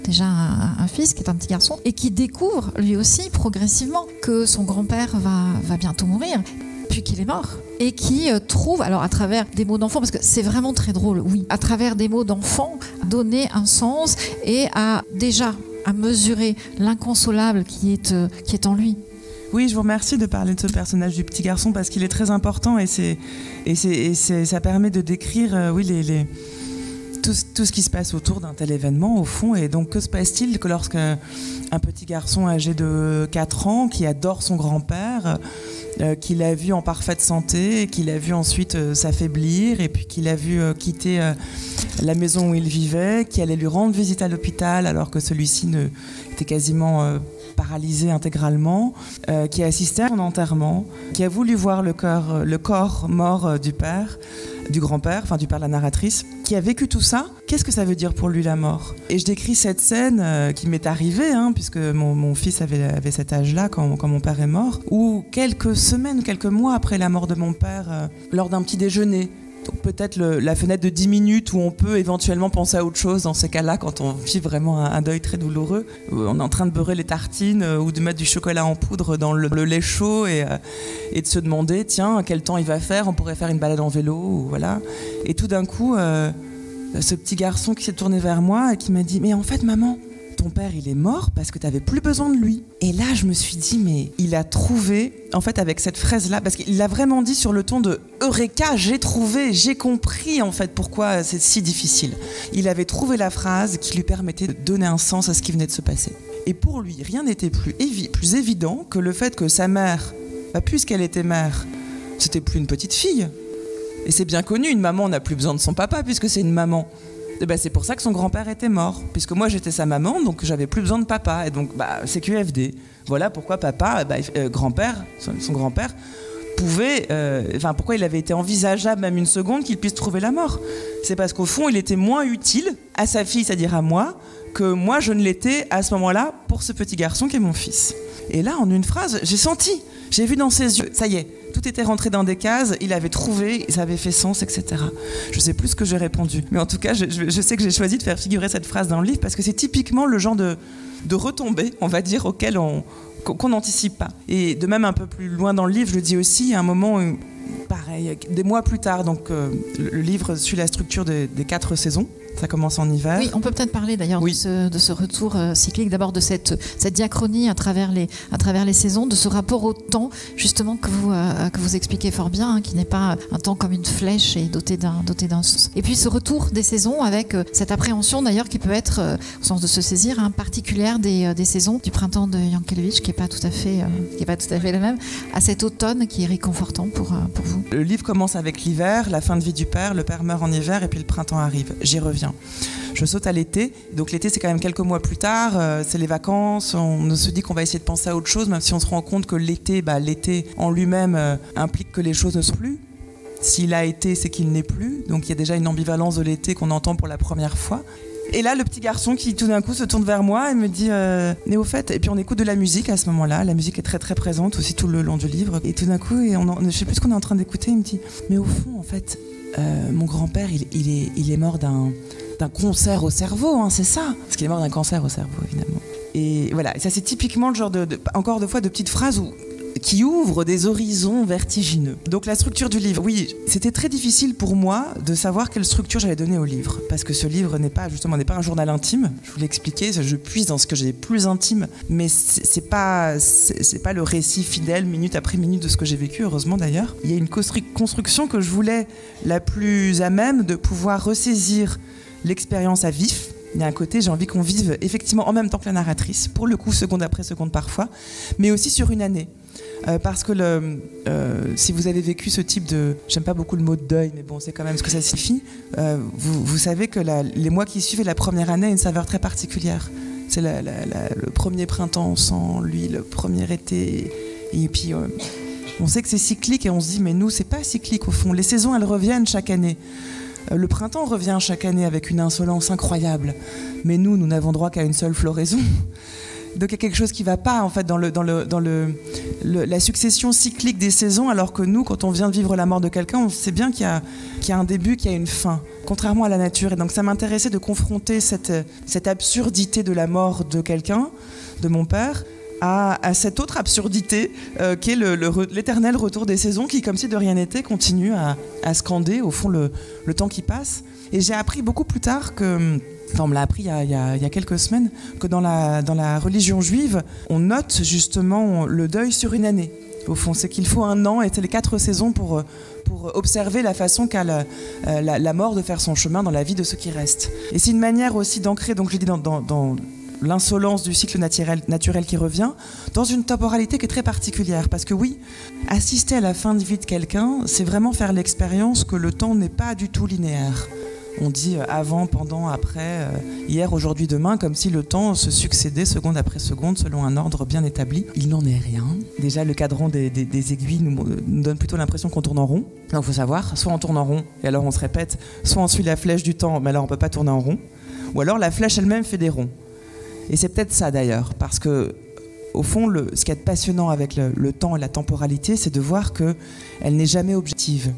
déjà un fils qui est un petit garçon et qui découvre lui aussi progressivement que son grand-père va bientôt mourir, puis qu'il est mort, et qui trouve, alors à travers des mots d'enfant, parce que c'est vraiment très drôle, oui, à travers des mots d'enfant, donner un sens et à mesurer l'inconsolable qui est en lui. Oui, je vous remercie de parler de ce personnage du petit garçon, parce qu'il est très important, et ça permet de décrire tout ce qui se passe autour d'un tel événement, au fond. Et donc, que se passe-t-il que lorsque un petit garçon âgé de 4 ans, qui adore son grand-père, qu'il a vu en parfaite santé, qu'il a vu ensuite s'affaiblir, et puis qu'il a vu quitter la maison où il vivait, qui allait lui rendre visite à l'hôpital alors que celui-ci était quasiment paralysé intégralement, qui a assisté à son enterrement, qui a voulu voir le corps mort du père, du grand-père, enfin du père de la narratrice, qui a vécu tout ça. Qu'est-ce que ça veut dire pour lui la mort ? Et je décris cette scène qui m'est arrivée, puisque mon fils avait cet âge-là quand mon père est mort, où quelques semaines, quelques mois après la mort de mon père, lors d'un petit déjeuner, Donc peut-être la fenêtre de 10 minutes où on peut éventuellement penser à autre chose dans ces cas-là, quand on vit vraiment un deuil très douloureux. On est en train de beurrer les tartines ou de mettre du chocolat en poudre dans le lait chaud et de se demander, tiens, quel temps il va faire, on pourrait faire une balade en vélo, ou voilà. Et tout d'un coup, ce petit garçon qui s'est tourné vers moi et qui m'a dit, mais en fait maman, ton père il est mort parce que t'avais plus besoin de lui. Et là je me suis dit, mais il a trouvé, en fait avec cette phrase-là, parce qu'il l'a vraiment dit sur le ton de Eureka, j'ai trouvé, j'ai compris en fait pourquoi c'est si difficile. Il avait trouvé la phrase qui lui permettait de donner un sens à ce qui venait de se passer. Et pour lui, rien n'était plus évident que le fait que sa mère, puisqu'elle était mère, c'était plus une petite fille. Et c'est bien connu, une maman n'a plus besoin de son papa puisque c'est une maman. Et c'est pour ça que son grand-père était mort, puisque moi j'étais sa maman, donc j'avais plus besoin de papa. Et donc c'est QFD. Voilà pourquoi papa, grand-père, son grand-père, pouvait, pourquoi il avait été envisageable même une seconde qu'il puisse trouver la mort. C'est parce qu'au fond il était moins utile à sa fille, c'est-à-dire à moi, que moi je ne l'étais à ce moment-là pour ce petit garçon qui est mon fils. Et là, en une phrase, j'ai vu dans ses yeux, ça y est, tout était rentré dans des cases, il avait trouvé, ça avait fait sens, etc. Je sais plus ce que j'ai répondu, mais en tout cas, je sais que j'ai choisi de faire figurer cette phrase dans le livre parce que c'est typiquement le genre de retombées, on va dire, auxquelles qu'on n'anticipe pas. Et de même un peu plus loin dans le livre, je le dis aussi, à un moment, pareil, des mois plus tard, donc le livre suit la structure des 4 saisons. Ça commence en hiver. Oui, on peut peut-être parler d'ailleurs de ce retour cyclique, d'abord de cette diachronie à travers les saisons, de ce rapport au temps justement que vous expliquez fort bien, qui n'est pas un temps comme une flèche et doté d'un sens. Et puis ce retour des saisons avec cette appréhension d'ailleurs qui peut être, au sens de se saisir, particulière des saisons du printemps de Yankelevitch, qui n'est pas tout à fait la même, à cet automne qui est réconfortant pour vous. Le livre commence avec l'hiver, la fin de vie du père, le père meurt en hiver et puis le printemps arrive. J'y reviens. Je saute à l'été, donc l'été c'est quand même quelques mois plus tard, c'est les vacances, on se dit qu'on va essayer de penser à autre chose, même si on se rend compte que l'été en lui-même implique que les choses ne sont plus. S'il a été, c'est qu'il n'est plus, donc il y a déjà une ambivalence de l'été qu'on entend pour la première fois. Et là, le petit garçon qui tout d'un coup se tourne vers moi et me dit mais au fait, et puis on écoute de la musique à ce moment-là, la musique est très très présente aussi tout le long du livre, et tout d'un coup, je sais plus ce qu'on est en train d'écouter, il me dit mais au fond en fait, mon grand-père il est mort d'un cancer au cerveau, hein, c'est ça. Parce qu'il est mort d'un cancer au cerveau, évidemment. Et voilà, et ça c'est typiquement le genre encore de fois, de petites phrases qui ouvrent des horizons vertigineux. Donc la structure du livre, oui, c'était très difficile pour moi de savoir quelle structure j'allais donner au livre. Parce que ce livre n'est pas un journal intime, je vous l'ai expliqué, je puise dans ce que j'ai plus intime, mais c'est pas le récit fidèle, minute après minute, de ce que j'ai vécu, heureusement d'ailleurs. Il y a une construction que je voulais la plus à même de pouvoir ressaisir l'expérience à vif. Il y a un côté, j'ai envie qu'on vive effectivement en même temps que la narratrice, pour le coup seconde après seconde parfois, mais aussi sur une année. Parce que si vous avez vécu ce type de... J'aime pas beaucoup le mot de deuil, mais bon, c'est quand même ce que ça signifie. Vous savez que les mois qui suivent la première année ont une saveur très particulière. C'est le premier printemps sans lui, le premier été, et puis... on sait que c'est cyclique et on se dit, mais nous, c'est pas cyclique au fond. Les saisons, elles reviennent chaque année. Le printemps revient chaque année avec une insolence incroyable. Mais nous n'avons droit qu'à une seule floraison. Donc il y a quelque chose qui ne va pas en fait dans la succession cyclique des saisons, alors que nous, quand on vient de vivre la mort de quelqu'un, on sait bien qu'il y a un début, qu'il y a une fin, contrairement à la nature. Et donc ça m'intéressait de confronter cette absurdité de la mort de quelqu'un, de mon père, à cette autre absurdité qui est l'éternel retour des saisons qui, comme si de rien n'était, continue à scander au fond le temps qui passe. Et j'ai appris beaucoup plus tard on me l'a appris il y a quelques semaines, que dans la religion juive, on note justement le deuil sur une année. Au fond, c'est qu'il faut un an et c'est les 4 saisons pour observer la façon qu'a la mort de faire son chemin dans la vie de ceux qui restent. Et c'est une manière aussi d'ancrer, donc je l'ai dit, dans l'insolence du cycle naturel qui revient, dans une temporalité qui est très particulière. Parce que oui, assister à la fin de vie de quelqu'un, c'est vraiment faire l'expérience que le temps n'est pas du tout linéaire. On dit avant, pendant, après, hier, aujourd'hui, demain, comme si le temps se succédait seconde après seconde selon un ordre bien établi. Il n'en est rien. Déjà, le cadran des aiguilles nous donne plutôt l'impression qu'on tourne en rond. Donc il faut savoir, soit on tourne en rond, et alors on se répète, soit on suit la flèche du temps, mais alors on ne peut pas tourner en rond, ou alors la flèche elle-même fait des ronds. Et c'est peut-être ça d'ailleurs, parce que au fond, ce qui est passionnant avec le temps et la temporalité, c'est de voir qu'elle n'est jamais objective.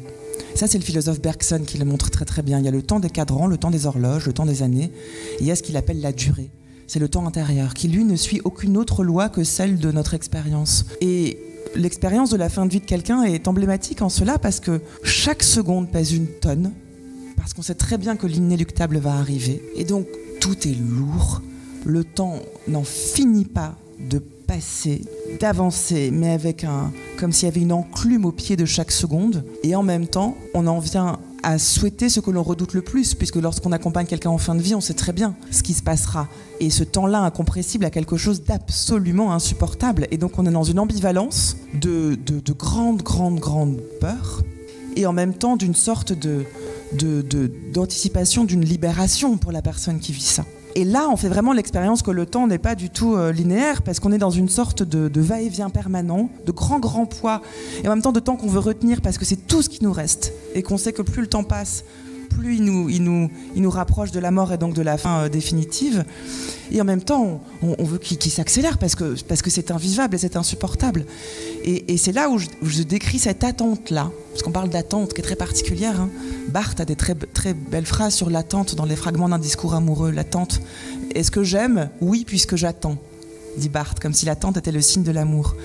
Ça, c'est le philosophe Bergson qui le montre très très bien. Il y a le temps des cadrans, le temps des horloges, le temps des années. Et il y a ce qu'il appelle la durée. C'est le temps intérieur, qui lui ne suit aucune autre loi que celle de notre expérience. Et l'expérience de la fin de vie de quelqu'un est emblématique en cela parce que chaque seconde pèse une tonne, parce qu'on sait très bien que l'inéluctable va arriver. Et donc, tout est lourd. Le temps n'en finit pas de passer, d'avancer, mais avec comme s'il y avait une enclume au pied de chaque seconde. Et en même temps, on en vient à souhaiter ce que l'on redoute le plus, puisque lorsqu'on accompagne quelqu'un en fin de vie, on sait très bien ce qui se passera. Et ce temps-là incompressible a quelque chose d'absolument insupportable. Et donc on est dans une ambivalence de grande peur, et en même temps d'une sorte d'anticipation d'une libération pour la personne qui vit ça. Et là, on fait vraiment l'expérience que le temps n'est pas du tout linéaire, parce qu'on est dans une sorte de va-et-vient permanent, de grand poids, et en même temps de temps qu'on veut retenir, parce que c'est tout ce qui nous reste, et qu'on sait que plus le temps passe, plus il nous rapproche de la mort et donc de la fin définitive. Et en même temps, on veut qu'il s'accélère parce que c'est invivable et c'est insupportable. Et c'est là où je décris cette attente-là, parce qu'on parle d'attente qui est très particulière. Hein. Barthes a des très, très belles phrases sur l'attente dans les fragments d'un discours amoureux. L'attente. Est-ce que j'aime ? Oui, puisque j'attends, dit Barthes, comme si l'attente était le signe de l'amour.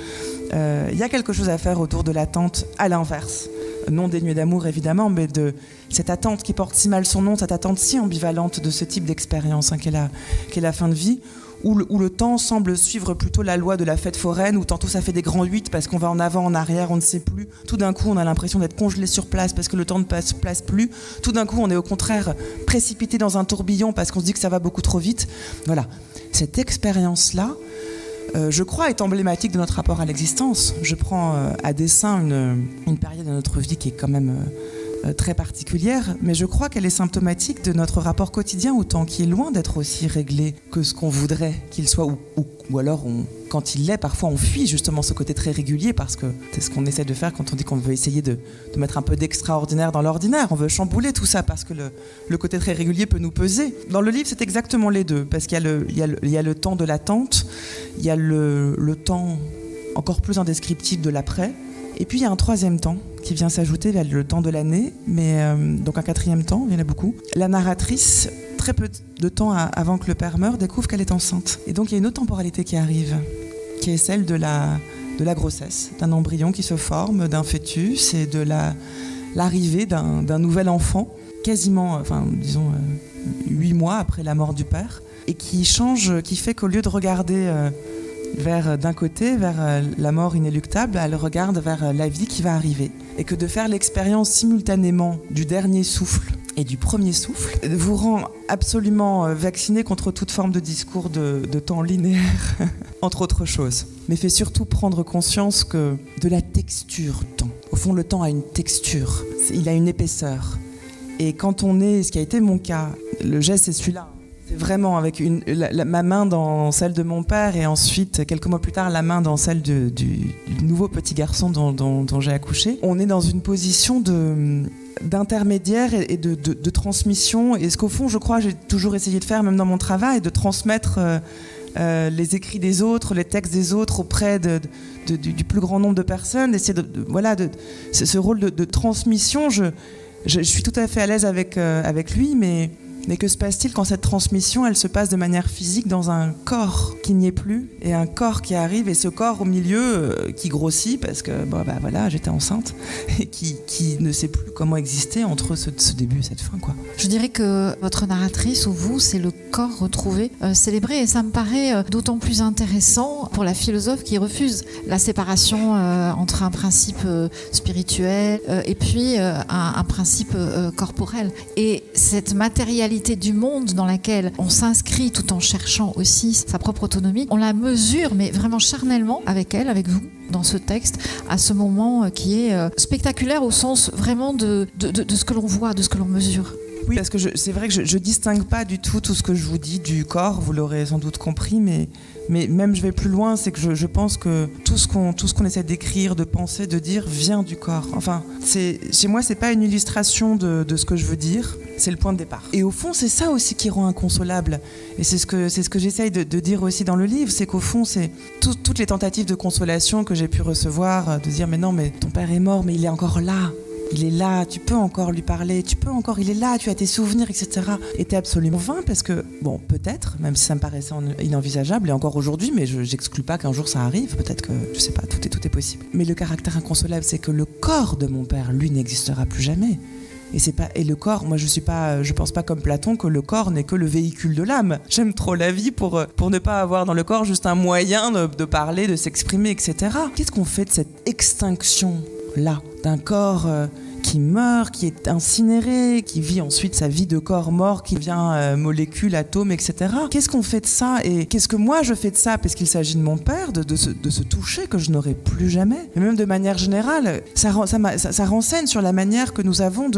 Il y a quelque chose à faire autour de l'attente à l'inverse. Non dénuée d'amour évidemment, mais de cette attente qui porte si mal son nom, cette attente si ambivalente de ce type d'expérience qu'est la fin de vie, où le temps semble suivre plutôt la loi de la fête foraine, où tantôt ça fait des grands 8 parce qu'on va en avant, en arrière, on ne sait plus. Tout d'un coup, on a l'impression d'être congelé sur place parce que le temps ne passe plus. Tout d'un coup, on est au contraire précipité dans un tourbillon parce qu'on se dit que ça va beaucoup trop vite. Voilà, cette expérience-là, je crois, est emblématique de notre rapport à l'existence. Je prends à dessein une période de notre vie qui est quand même très particulière, mais je crois qu'elle est symptomatique de notre rapport quotidien au temps, qui est loin d'être aussi réglé que ce qu'on voudrait qu'il soit, ou alors quand il l'est, parfois on fuit justement ce côté très régulier, parce que c'est ce qu'on essaie de faire quand on dit qu'on veut essayer de mettre un peu d'extraordinaire dans l'ordinaire. On veut chambouler tout ça parce que le côté très régulier peut nous peser. Dans le livre, c'est exactement les deux, parce qu'il y a le temps de l'attente, il y a le temps encore plus indescriptible de l'après, et puis il y a un troisième temps qui vient s'ajouter, il y a le temps de l'année, mais donc un quatrième temps, il y en a beaucoup. La narratrice, très peu de temps avant que le père meure, découvre qu'elle est enceinte. Et donc il y a une autre temporalité qui arrive, qui est celle de la grossesse, d'un embryon qui se forme, d'un fœtus, et de l'arrivée d'un nouvel enfant, quasiment, 8 mois après la mort du père, et qui fait qu'au lieu de regarder d'un côté, vers la mort inéluctable, elle regarde vers la vie qui va arriver. Et que de faire l'expérience simultanément du dernier souffle et du premier souffle vous rend absolument vacciné contre toute forme de discours de temps linéaire, entre autres choses. Mais fait surtout prendre conscience de la texture du temps. Au fond, le temps a une texture, il a une épaisseur. Et quand on est, ce qui a été mon cas, le geste c'est celui-là. C'est vraiment avec ma main dans celle de mon père, et ensuite, quelques mois plus tard, la main dans celle du nouveau petit garçon dont j'ai accouché. On est dans une position d'intermédiaire et de transmission. Et ce qu'au fond, je crois, j'ai toujours essayé de faire, même dans mon travail, de transmettre les écrits des autres, les textes des autres auprès du plus grand nombre de personnes. Essayer ce rôle de transmission, je suis tout à fait à l'aise avec lui, mais que se passe-t-il quand cette transmission, elle se passe de manière physique dans un corps qui n'y est plus, et un corps qui arrive, et ce corps au milieu qui grossit parce que voilà, j'étais enceinte, et qui ne sait plus comment exister entre ce début et cette fin, quoi. Je dirais que votre narratrice, ou vous, c'est le corps retrouvé, célébré, et ça me paraît d'autant plus intéressant pour la philosophe qui refuse la séparation entre un principe spirituel et puis un principe corporel. Et cette matérialité du monde dans laquelle on s'inscrit tout en cherchant aussi sa propre autonomie, on la mesure, mais vraiment charnellement avec elle, avec vous, dans ce texte, à ce moment qui est spectaculaire au sens vraiment de ce que l'on voit, de ce que l'on mesure. Oui, parce que c'est vrai que je distingue pas du tout ce que je vous dis du corps, vous l'aurez sans doute compris, mais même je vais plus loin, c'est que je pense que tout ce qu'on essaie d'écrire, de penser, de dire vient du corps. Enfin, chez moi, c'est pas une illustration de ce que je veux dire, c'est le point de départ. Et au fond, c'est ça aussi qui rend inconsolable. Et c'est ce que j'essaye de dire aussi dans le livre, c'est qu'au fond, c'est toutes les tentatives de consolation que j'ai pu recevoir, de dire mais non, mais ton père est mort, mais il est encore là. il est là, tu peux encore lui parler, il est là, tu as tes souvenirs, etc. Était absolument vain parce que, bon, peut-être, même si ça me paraissait inenvisageable, et encore aujourd'hui, mais j'exclus pas qu'un jour ça arrive, peut-être que, je sais pas, tout est possible. Mais le caractère inconsolable, c'est que le corps de mon père, lui, n'existera plus jamais. Et le corps, moi je pense pas comme Platon que le corps n'est que le véhicule de l'âme. J'aime trop la vie pour ne pas avoir dans le corps juste un moyen de parler, de s'exprimer, etc. Qu'est-ce qu'on fait de cette extinction-là d'un corps qui meurt, qui est incinéré, qui vit ensuite sa vie de corps mort, qui devient molécule, atome, etc. Qu'est-ce qu'on fait de ça et qu'est-ce que moi je fais de ça parce qu'il s'agit de mon père, de ce toucher que je n'aurai plus jamais. Mais même de manière générale, ça renseigne sur la manière que nous avons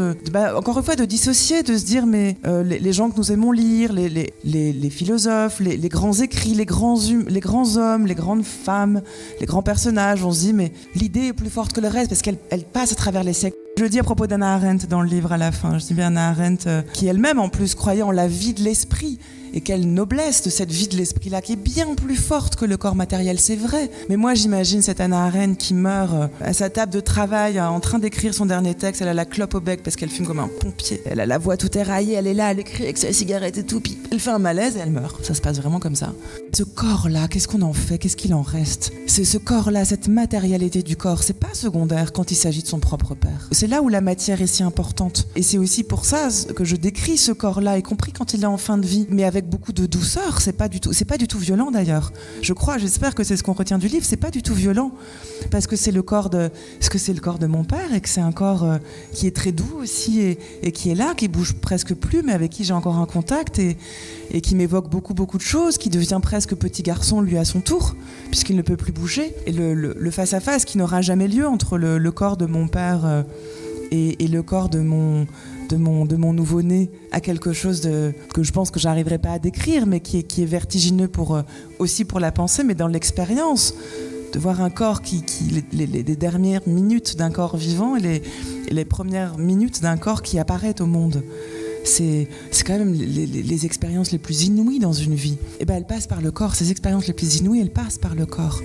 encore une fois, de dissocier, de se dire mais les gens que nous aimons lire, les philosophes, les grands écrits, les grands hommes, les grandes femmes, les grands personnages, on se dit mais l'idée est plus forte que le reste parce qu'elle passe à travers les siècles. Je le dis à propos d'Hannah Arendt dans le livre à la fin. Je dis bien Hannah Arendt qui elle-même en plus croyait en la vie de l'esprit. Et quelle noblesse de cette vie de l'esprit-là qui est bien plus forte que le corps matériel, c'est vrai. Mais moi j'imagine cette Hannah Arendt qui meurt à sa table de travail en train d'écrire son dernier texte. Elle a la clope au bec parce qu'elle fume comme un pompier. Elle a la voix toute éraillée, elle est là, elle écrit avec sa cigarette et tout. Puis elle fait un malaise et elle meurt. Ça se passe vraiment comme ça. Ce corps-là, qu'est-ce qu'on en fait? Qu'est-ce qu'il en reste? C'est ce corps-là, cette matérialité du corps, c'est pas secondaire quand il s'agit de son propre père. C'est là où la matière est si importante. Et c'est aussi pour ça que je décris ce corps-là, y compris quand il est en fin de vie, mais avec beaucoup de douceur. C'est pas du tout violent d'ailleurs. J'espère que c'est ce qu'on retient du livre. C'est pas du tout violent parce que c'est le corps de mon père et que c'est un corps qui est très doux aussi et qui est là, qui bouge presque plus, mais avec qui j'ai encore un contact et qui m'évoque beaucoup de choses, qui devient presque petit garçon lui à son tour puisqu'il ne peut plus bouger. Et le face-à-face qui n'aura jamais lieu entre le corps de mon père et le corps de mon nouveau-né à quelque chose que je pense que j'arriverai pas à décrire, mais qui est vertigineux aussi pour la pensée, mais dans l'expérience, de voir un corps les dernières minutes d'un corps vivant et les premières minutes d'un corps qui apparaît au monde. C'est quand même les expériences les plus inouïes dans une vie. Et elles passent par le corps. Ces expériences les plus inouïes, elles passent par le corps.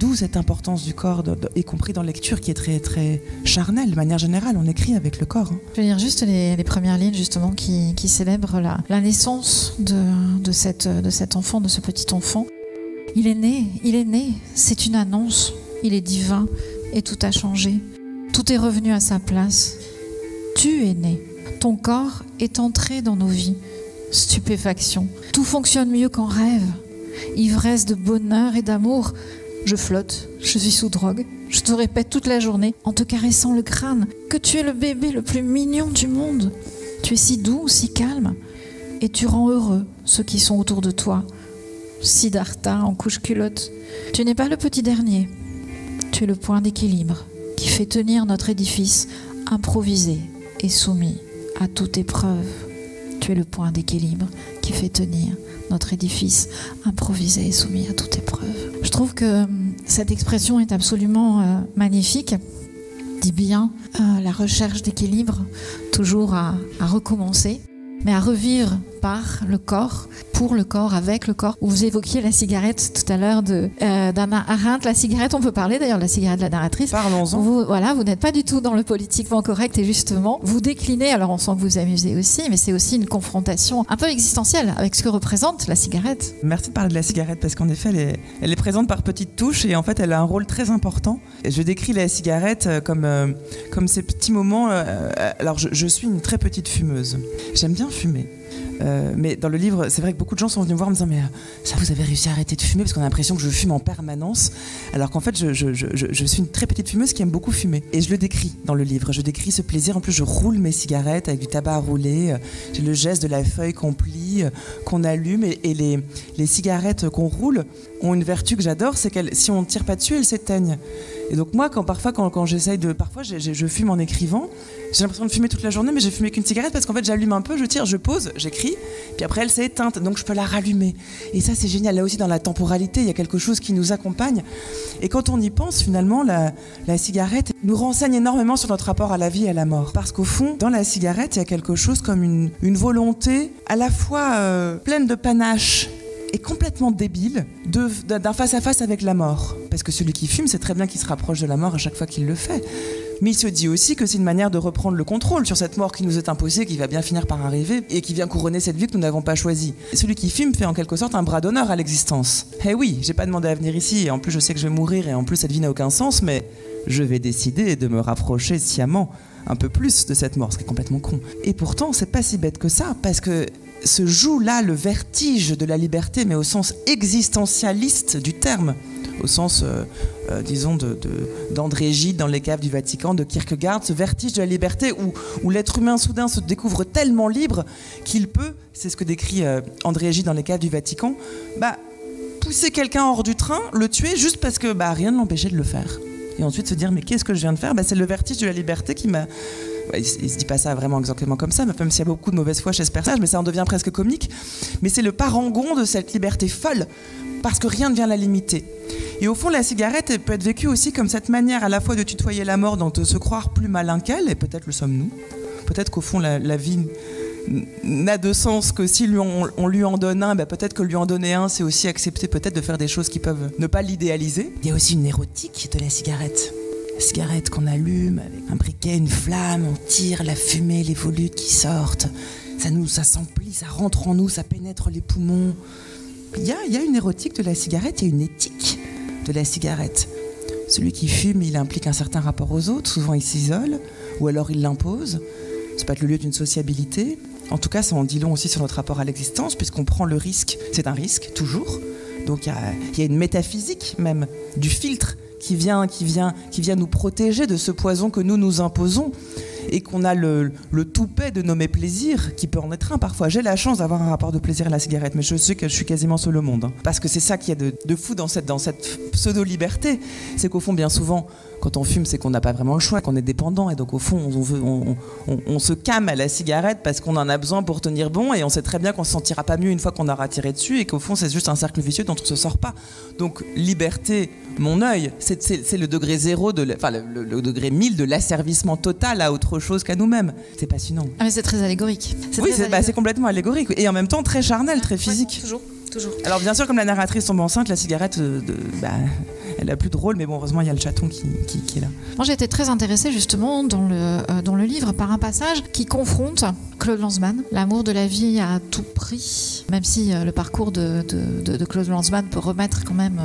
D'où cette importance du corps, y compris dans la lecture, qui est très, très charnelle. De manière générale, on écrit avec le corps. Je vais lire juste les premières lignes, justement, qui célèbrent la naissance de cet enfant, de ce petit enfant. Il est né, c'est une annonce. Il est divin et tout a changé. Tout est revenu à sa place. Tu es né. Ton corps est entré dans nos vies. Stupéfaction. Tout fonctionne mieux qu'en rêve. Ivresse de bonheur et d'amour. Je flotte, je suis sous drogue. Je te répète toute la journée, en te caressant le crâne, que tu es le bébé le plus mignon du monde. Tu es si doux, si calme, et tu rends heureux ceux qui sont autour de toi. Siddhartha en couche-culotte. Tu n'es pas le petit dernier. Tu es le point d'équilibre qui fait tenir notre édifice improvisé et soumis à toute épreuve. Tu es le point d'équilibre qui fait tenir notre édifice improvisé et soumis à toute épreuve. Je trouve que cette expression est absolument magnifique. Dit bien la recherche d'équilibre, toujours à recommencer, mais à revivre par le corps, pour le corps, avec le corps. Vous évoquiez la cigarette tout à l'heure d'Hannah Arendt. La cigarette, on peut parler d'ailleurs de la cigarette de la narratrice. Parlons-en. Vous n'êtes pas du tout dans le politiquement correct et justement, vous déclinez, alors on sent que vous amusez aussi, mais c'est aussi une confrontation un peu existentielle avec ce que représente la cigarette. Merci de parler de la cigarette parce qu'en effet, elle est présente par petites touches et en fait, elle a un rôle très important. Je décris la cigarette comme ces petits moments. Alors, je suis une très petite fumeuse. J'aime bien fumer. Mais dans le livre, c'est vrai que beaucoup de gens sont venus me voir en me disant mais ça, vous avez réussi à arrêter de fumer parce qu'on a l'impression que je fume en permanence, alors qu'en fait je suis une très petite fumeuse qui aime beaucoup fumer et je le décris dans le livre. Je décris ce plaisir. En plus, je roule mes cigarettes avec du tabac à rouler. J'ai le geste de la feuille qu'on plie, qu'on allume et les cigarettes qu'on roule ont une vertu que j'adore, c'est qu'elles, si on ne tire pas dessus, elles s'éteignent. Et donc moi, quand j'essaye de... Parfois, je fume en écrivant. J'ai l'impression de fumer toute la journée, mais j'ai fumé qu'une cigarette parce qu'en fait, j'allume un peu, je tire, je pose, j'écris, puis après, elle s'est éteinte. Donc, je peux la rallumer. Et ça, c'est génial. Là aussi, dans la temporalité, il y a quelque chose qui nous accompagne. Et quand on y pense, finalement, la cigarette nous renseigne énormément sur notre rapport à la vie et à la mort. Parce qu'au fond, dans la cigarette, il y a quelque chose comme une volonté à la fois pleine de panache et complètement débile d'un face-à-face avec la mort. Parce que celui qui fume, c'est très bien qu'il se rapproche de la mort à chaque fois qu'il le fait. Mais il se dit aussi que c'est une manière de reprendre le contrôle sur cette mort qui nous est imposée, qui va bien finir par arriver et qui vient couronner cette vie que nous n'avons pas choisie. Celui qui fume fait en quelque sorte un bras d'honneur à l'existence. Eh oui, j'ai pas demandé à venir ici et en plus je sais que je vais mourir et en plus cette vie n'a aucun sens, mais je vais décider de me rapprocher sciemment un peu plus de cette mort, ce qui est complètement con. Et pourtant, c'est pas si bête que ça, parce que se joue là le vertige de la liberté, mais au sens existentialiste du terme. Au sens, disons, d'André Gide dans les caves du Vatican, de Kierkegaard, ce vertige de la liberté où l'être humain soudain se découvre tellement libre qu'il peut, c'est ce que décrit André Gide dans les caves du Vatican, pousser quelqu'un hors du train, le tuer juste parce que rien ne l'empêchait de le faire. Et ensuite se dire, mais qu'est-ce que je viens de faire ? C'est le vertige de la liberté qui m'a... Il se dit pas ça vraiment exactement comme ça, même s'il y a beaucoup de mauvaise foi chez ce personnage, mais ça en devient presque comique. Mais c'est le parangon de cette liberté folle, parce que rien ne vient la limiter. Et au fond, la cigarette elle peut être vécue aussi comme cette manière à la fois de tutoyer la mort, donc de se croire plus malin qu'elle, et peut-être le sommes-nous. Peut-être qu'au fond, la vie n'a de sens que si on lui en donne un, peut-être que lui en donner un, c'est aussi accepter peut-être de faire des choses qui peuvent ne pas l'idéaliser. Il y a aussi une érotique de la cigarette. La cigarette qu'on allume avec un briquet, une flamme, on tire la fumée, les volutes qui sortent. Ça s'emplit, ça rentre en nous, ça pénètre les poumons. Il y a une érotique de la cigarette, il y a une éthique de la cigarette. Celui qui fume, il implique un certain rapport aux autres, souvent il s'isole, ou alors il l'impose. Ça peut être le lieu d'une sociabilité. En tout cas, ça en dit long aussi sur notre rapport à l'existence, puisqu'on prend le risque, c'est un risque, toujours. Donc il y a une métaphysique même, du filtre qui vient nous protéger de ce poison que nous imposons et qu'on a le toupet de nommer plaisir, qui peut en être un parfois. J'ai la chance d'avoir un rapport de plaisir à la cigarette, mais je sais que je suis quasiment seul au monde. Parce que c'est ça qu'il y a de fou dans cette pseudo-liberté. C'est qu'au fond, bien souvent, quand on fume, c'est qu'on n'a pas vraiment le choix, qu'on est dépendant. Et donc, au fond, on se calme à la cigarette parce qu'on en a besoin pour tenir bon. Et on sait très bien qu'on ne se sentira pas mieux une fois qu'on aura tiré dessus. Et qu'au fond, c'est juste un cercle vicieux dont on ne se sort pas. Donc, liberté, mon œil, c'est le degré zéro, le degré 1000 de l'asservissement total à autre chose qu'à nous-mêmes. C'est passionnant. Ah, mais c'est très allégorique. C'est complètement allégorique. Et en même temps, très charnel, très physique. Toujours. Alors bien sûr, comme la narratrice tombe enceinte, la cigarette, elle a plus de rôle, mais bon, heureusement, il y a le chaton qui est là. Moi, j'ai été très intéressée justement dans le livre par un passage qui confronte Claude Lanzmann, l'amour de la vie à tout prix, même si le parcours de Claude Lanzmann peut remettre quand même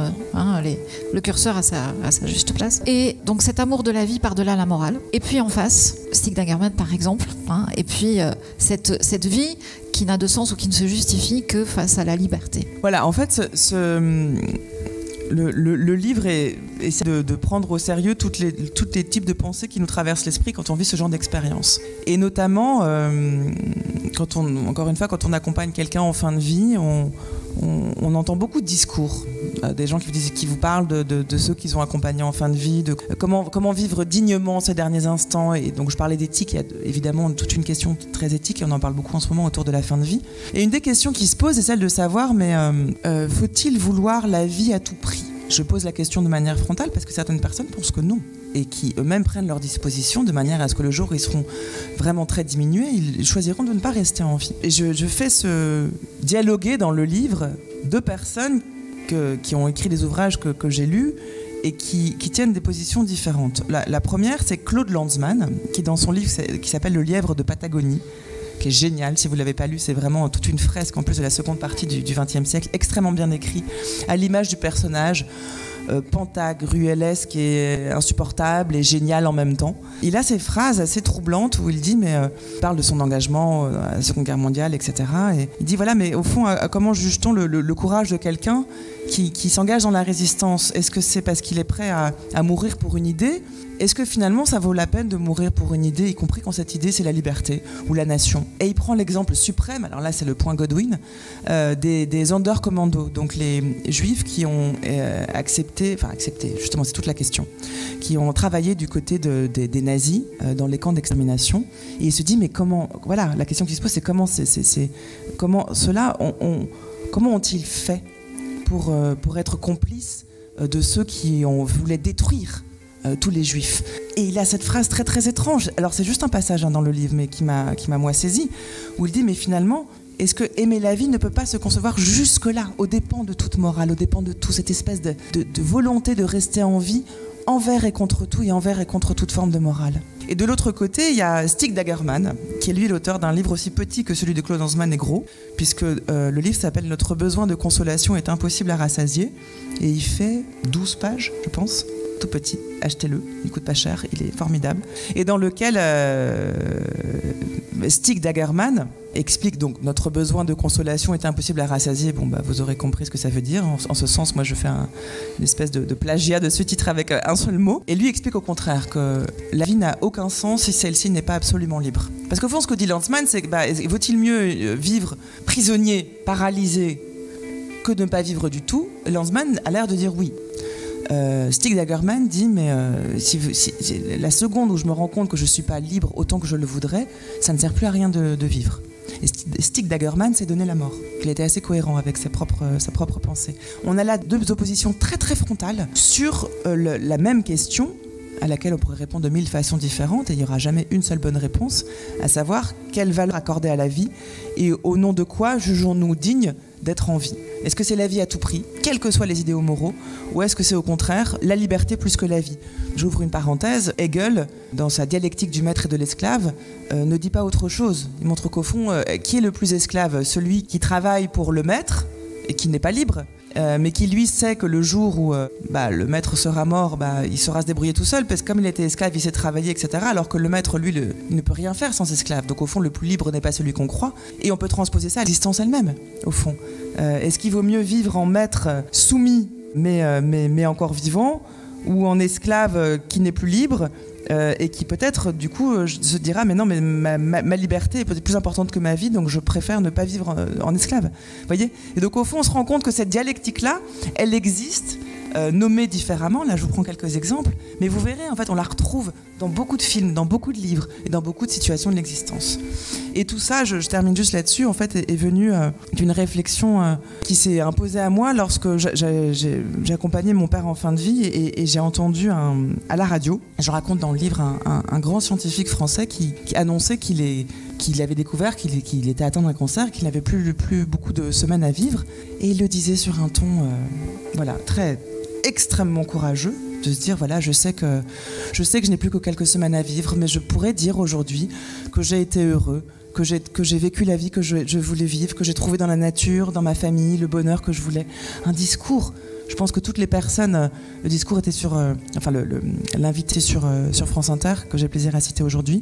le curseur à sa juste place. Et donc cet amour de la vie par-delà la morale. Et puis en face, Stig Dagerman par exemple, et puis cette vie qui n'a de sens ou qui ne se justifie que face à la liberté. Voilà, en fait, le livre essaie de prendre au sérieux tous les types de pensées qui nous traversent l'esprit quand on vit ce genre d'expérience. Et notamment, quand on accompagne quelqu'un en fin de vie, on entend beaucoup de discours. Des gens qui vous parlent de ceux qu'ils ont accompagnés en fin de vie, de comment vivre dignement ces derniers instants. Et donc je parlais d'éthique, il y a évidemment toute une question très éthique, et on en parle beaucoup en ce moment autour de la fin de vie. Et une des questions qui se pose est celle de savoir, mais faut-il vouloir la vie à tout prix ? Je pose la question de manière frontale parce que certaines personnes pensent que non, et qui eux-mêmes prennent leurs dispositions de manière à ce que le jour où ils seront vraiment très diminués, ils choisiront de ne pas rester en vie. Et je fais ce dialoguer dans le livre deux personnes qui ont écrit des ouvrages que j'ai lus et qui tiennent des positions différentes. La première, c'est Claude Lanzmann, qui dans son livre qui s'appelle Le lièvre de Patagonie, qui est génial. Si vous ne l'avez pas lu, c'est vraiment toute une fresque en plus de la seconde partie du XXe siècle, extrêmement bien écrit, à l'image du personnage pentagruellesque et insupportable et génial en même temps. Il a ces phrases assez troublantes où il dit, il parle de son engagement à la Seconde Guerre mondiale, etc. Et il dit, voilà, mais au fond, comment juge-t-on le courage de quelqu'un qui s'engage dans la résistance ? Est-ce que c'est parce qu'il est prêt à mourir pour une idée ? Est-ce que finalement ça vaut la peine de mourir pour une idée, y compris quand cette idée c'est la liberté ou la nation ? Et il prend l'exemple suprême, alors là c'est le point Godwin, des Sonderkommando, donc les juifs qui ont accepté, justement c'est toute la question, qui ont travaillé du côté des nazis dans les camps d'extermination. Et il se dit, mais comment, voilà, la question qui se pose c'est comment ceux-là comment ont-ils fait pour être complices de ceux qui voulaient détruire tous les juifs. Et il a cette phrase très très étrange, alors c'est juste un passage dans le livre, mais qui m'a moi saisi, où il dit, mais finalement, est-ce que aimer la vie ne peut pas se concevoir jusque-là, aux dépens de toute morale, aux dépens de toute cette espèce de volonté de rester en vie envers et contre tout et envers et contre toute forme de morale. Et de l'autre côté, il y a Stig Dagerman, qui est lui l'auteur d'un livre aussi petit que celui de Claude Lanzmann est gros, puisque le livre s'appelle « Notre besoin de consolation est impossible à rassasier ». Et il fait 12 pages, je pense, tout petit. Achetez-le, il coûte pas cher, il est formidable. Et dans lequel Stig Dagerman explique donc notre besoin de consolation est impossible à rassasier. Bon, vous aurez compris ce que ça veut dire. En ce sens, moi, je fais une espèce de plagiat de ce titre avec un seul mot. Et lui explique au contraire que la vie n'a aucun sens si celle-ci n'est pas absolument libre. Parce qu'au fond, ce que dit Lanzmann, c'est que vaut-il mieux vivre prisonnier, paralysé, que de ne pas vivre du tout? Lanzmann a l'air de dire oui. Stig Dagerman dit la seconde où je me rends compte que je ne suis pas libre autant que je le voudrais, ça ne sert plus à rien de vivre. Et Stig Dagerman s'est donné la mort. Il était assez cohérent avec sa propre pensée. On a là deux oppositions très très frontales sur la même question à laquelle on pourrait répondre de 1000 façons différentes et il n'y aura jamais une seule bonne réponse, à savoir quelle valeur accorder à la vie et au nom de quoi jugeons-nous dignes d'être en vie. Est-ce que c'est la vie à tout prix, quels que soient les idéaux moraux, ou est-ce que c'est au contraire la liberté plus que la vie? J'ouvre une parenthèse, Hegel, dans sa dialectique du maître et de l'esclave, ne dit pas autre chose. Il montre qu'au fond, qui est le plus esclave? Celui qui travaille pour le maître et qui n'est pas libre, mais qui lui sait que le jour où le maître sera mort, il saura se débrouiller tout seul, parce que comme il était esclave, il sait travailler, etc. Alors que le maître, lui, il ne peut rien faire sans esclave. Donc au fond, le plus libre n'est pas celui qu'on croit. Et on peut transposer ça à l'existence elle-même, au fond. Est-ce qu'il vaut mieux vivre en maître soumis, mais encore vivant, ou en esclave qui n'est plus libre et qui peut-être du coup se dira mais non, mais ma liberté est peut-être plus importante que ma vie, donc je préfère ne pas vivre en esclave. Vous voyez? Et donc au fond on se rend compte que cette dialectique-là, elle existe, nommée différemment. Là je vous prends quelques exemples, mais vous verrez en fait on la retrouve dans beaucoup de films, dans beaucoup de livres et dans beaucoup de situations de l'existence. Et tout ça, je termine juste là-dessus, en fait est venu d'une réflexion qui s'est imposée à moi lorsque j'ai accompagné mon père en fin de vie et j'ai entendu à la radio, je raconte dans le livre un grand scientifique français qui annonçait qu'il avait découvert qu'il était atteint d'un cancer, qu'il n'avait plus beaucoup de semaines à vivre, et il le disait sur un ton très extrêmement courageux, de se dire voilà, je sais que je n'ai plus que quelques semaines à vivre, mais je pourrais dire aujourd'hui que j'ai été heureux, que j'ai vécu la vie que je voulais vivre, que j'ai trouvé dans la nature, dans ma famille, le bonheur que je voulais. Un discours. Je pense que toutes les personnes, le discours était sur, l'invité sur France Inter, que j'ai plaisir à citer aujourd'hui.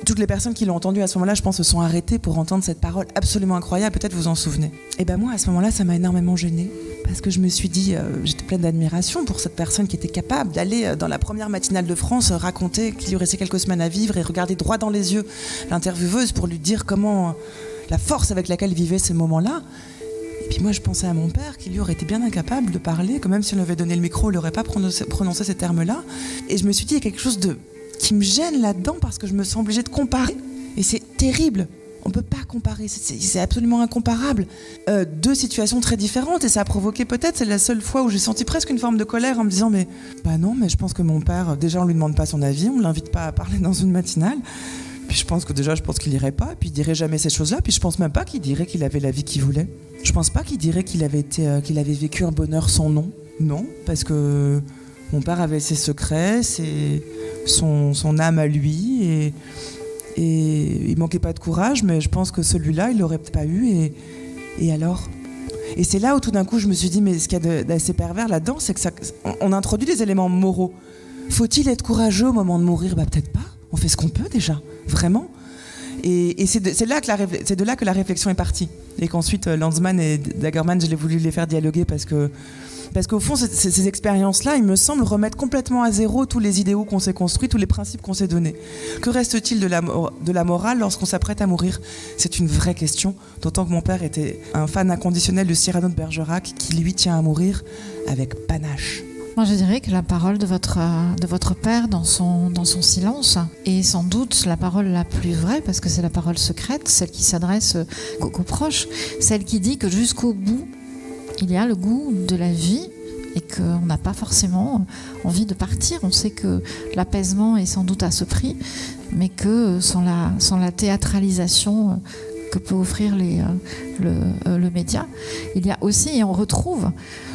Toutes les personnes qui l'ont entendu à ce moment-là, je pense, se sont arrêtées pour entendre cette parole absolument incroyable. Peut-être vous en souvenez. Et moi, à ce moment-là, ça m'a énormément gênée. Parce que je me suis dit, j'étais pleine d'admiration pour cette personne qui était capable d'aller dans la première matinale de France raconter qu'il lui restait quelques semaines à vivre et regarder droit dans les yeux l'intervieweuse pour lui dire comment la force avec laquelle vivait ces moments-là. Et puis moi, je pensais à mon père qui lui aurait été bien incapable de parler, que même si on lui avait donné le micro, il n'aurait pas prononcé ces termes-là. Et je me suis dit, il y a quelque chose qui me gêne là-dedans parce que je me sens obligée de comparer. Et c'est terrible. On ne peut pas comparer, c'est absolument incomparable. Deux situations très différentes, et ça a provoqué peut-être, c'est la seule fois où j'ai senti presque une forme de colère en me disant mais je pense que mon père, déjà on lui demande pas son avis, on l'invite pas à parler dans une matinale. Puis je pense qu'il irait pas, puis il dirait jamais ces choses-là, puis je pense même pas qu'il dirait qu'il avait la vie qu'il voulait. Je pense pas qu'il dirait qu'il avait vécu un bonheur sans nom. Non, parce que mon père avait ses secrets, son âme à lui, et il manquait pas de courage, mais je pense que celui-là, il l'aurait peut-être pas eu, et alors? Et c'est là où tout d'un coup je me suis dit, mais ce qu'il y a d'assez pervers là-dedans, c'est que on introduit des éléments moraux. Faut-il être courageux au moment de mourir? Peut-être pas, on fait ce qu'on peut déjà, vraiment. Et c'est de là que la réflexion est partie. Et qu'ensuite Lanzmann et Dagerman, je l'ai voulu les faire dialoguer parce qu'au fond, ces expériences-là, il me semble, remettent complètement à zéro tous les idéaux qu'on s'est construits, tous les principes qu'on s'est donnés. Que reste-t-il de la morale lorsqu'on s'apprête à mourir? C'est une vraie question, d'autant que mon père était un fan inconditionnel de Cyrano de Bergerac, qui lui tient à mourir avec panache. Moi, je dirais que la parole de votre père dans son silence est sans doute la parole la plus vraie, parce que c'est la parole secrète, celle qui s'adresse aux proches, celle qui dit que jusqu'au bout, il y a le goût de la vie et qu'on n'a pas forcément envie de partir. On sait que l'apaisement est sans doute à ce prix, mais que sans la théâtralisation que peut offrir le média, il y a aussi, et on retrouve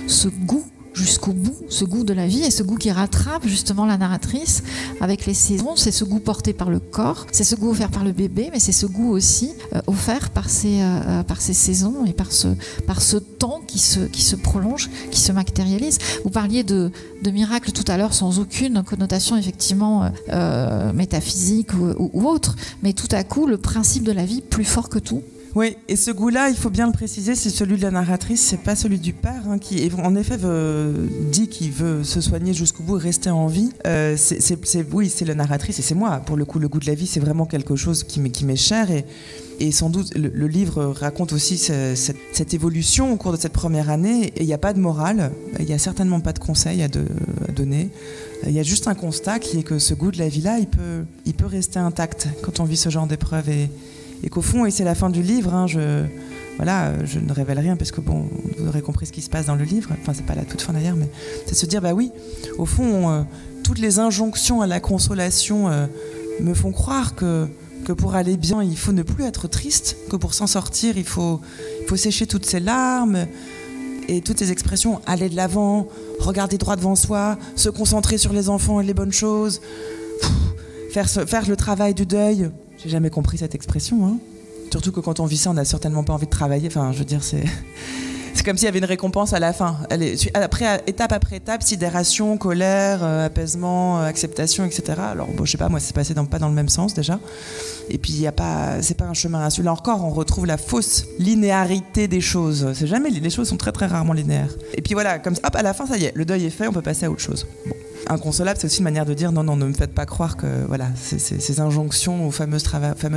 ce goût jusqu'au bout, ce goût de la vie et ce goût qui rattrape justement la narratrice avec les saisons. C'est ce goût porté par le corps, c'est ce goût offert par le bébé, mais c'est ce goût aussi offert par ces saisons et par ce temps qui se prolonge, qui se matérialise. Vous parliez de miracle tout à l'heure sans aucune connotation effectivement métaphysique ou autre, mais tout à coup le principe de la vie plus fort que tout. Oui, et ce goût-là, il faut bien le préciser, c'est celui de la narratrice, c'est pas celui du père, qui en effet dit qu'il veut se soigner jusqu'au bout et rester en vie. Oui, c'est la narratrice et c'est moi. Pour le coup, le goût de la vie, c'est vraiment quelque chose qui m'est cher et sans doute le livre raconte aussi cette évolution au cours de cette première année. Et il n'y a pas de morale, il n'y a certainement pas de conseils à donner. Il y a juste un constat qui est que ce goût de la vie-là, il peut rester intact quand on vit ce genre d'épreuve et qu'au fond, et c'est la fin du livre, je ne révèle rien parce que bon, vous aurez compris ce qui se passe dans le livre, enfin c'est pas la toute fin d'ailleurs, mais c'est se dire, bah oui, au fond, toutes les injonctions à la consolation me font croire que pour aller bien, il faut ne plus être triste, que pour s'en sortir, il faut sécher toutes ses larmes et toutes ces expressions, aller de l'avant, regarder droit devant soi, se concentrer sur les enfants et les bonnes choses, faire le travail du deuil. J'ai jamais compris cette expression, Surtout que quand on vit ça, on n'a certainement pas envie de travailler. Enfin, je veux dire, c'est comme s'il y avait une récompense à la fin. Étape après étape, sidération, colère, apaisement, acceptation, etc. Alors, bon, je sais pas, moi, c'est passé pas dans le même sens déjà. Et puis, c'est pas un chemin à suivre. Là encore, on retrouve la fausse linéarité des choses. C'est jamais, les choses sont très très rarement linéaires. Et puis voilà, comme ça, hop, à la fin, ça y est, le deuil est fait, on peut passer à autre chose. Bon. Inconsolable, c'est aussi une manière de dire non, ne me faites pas croire que voilà, ces injonctions au fameux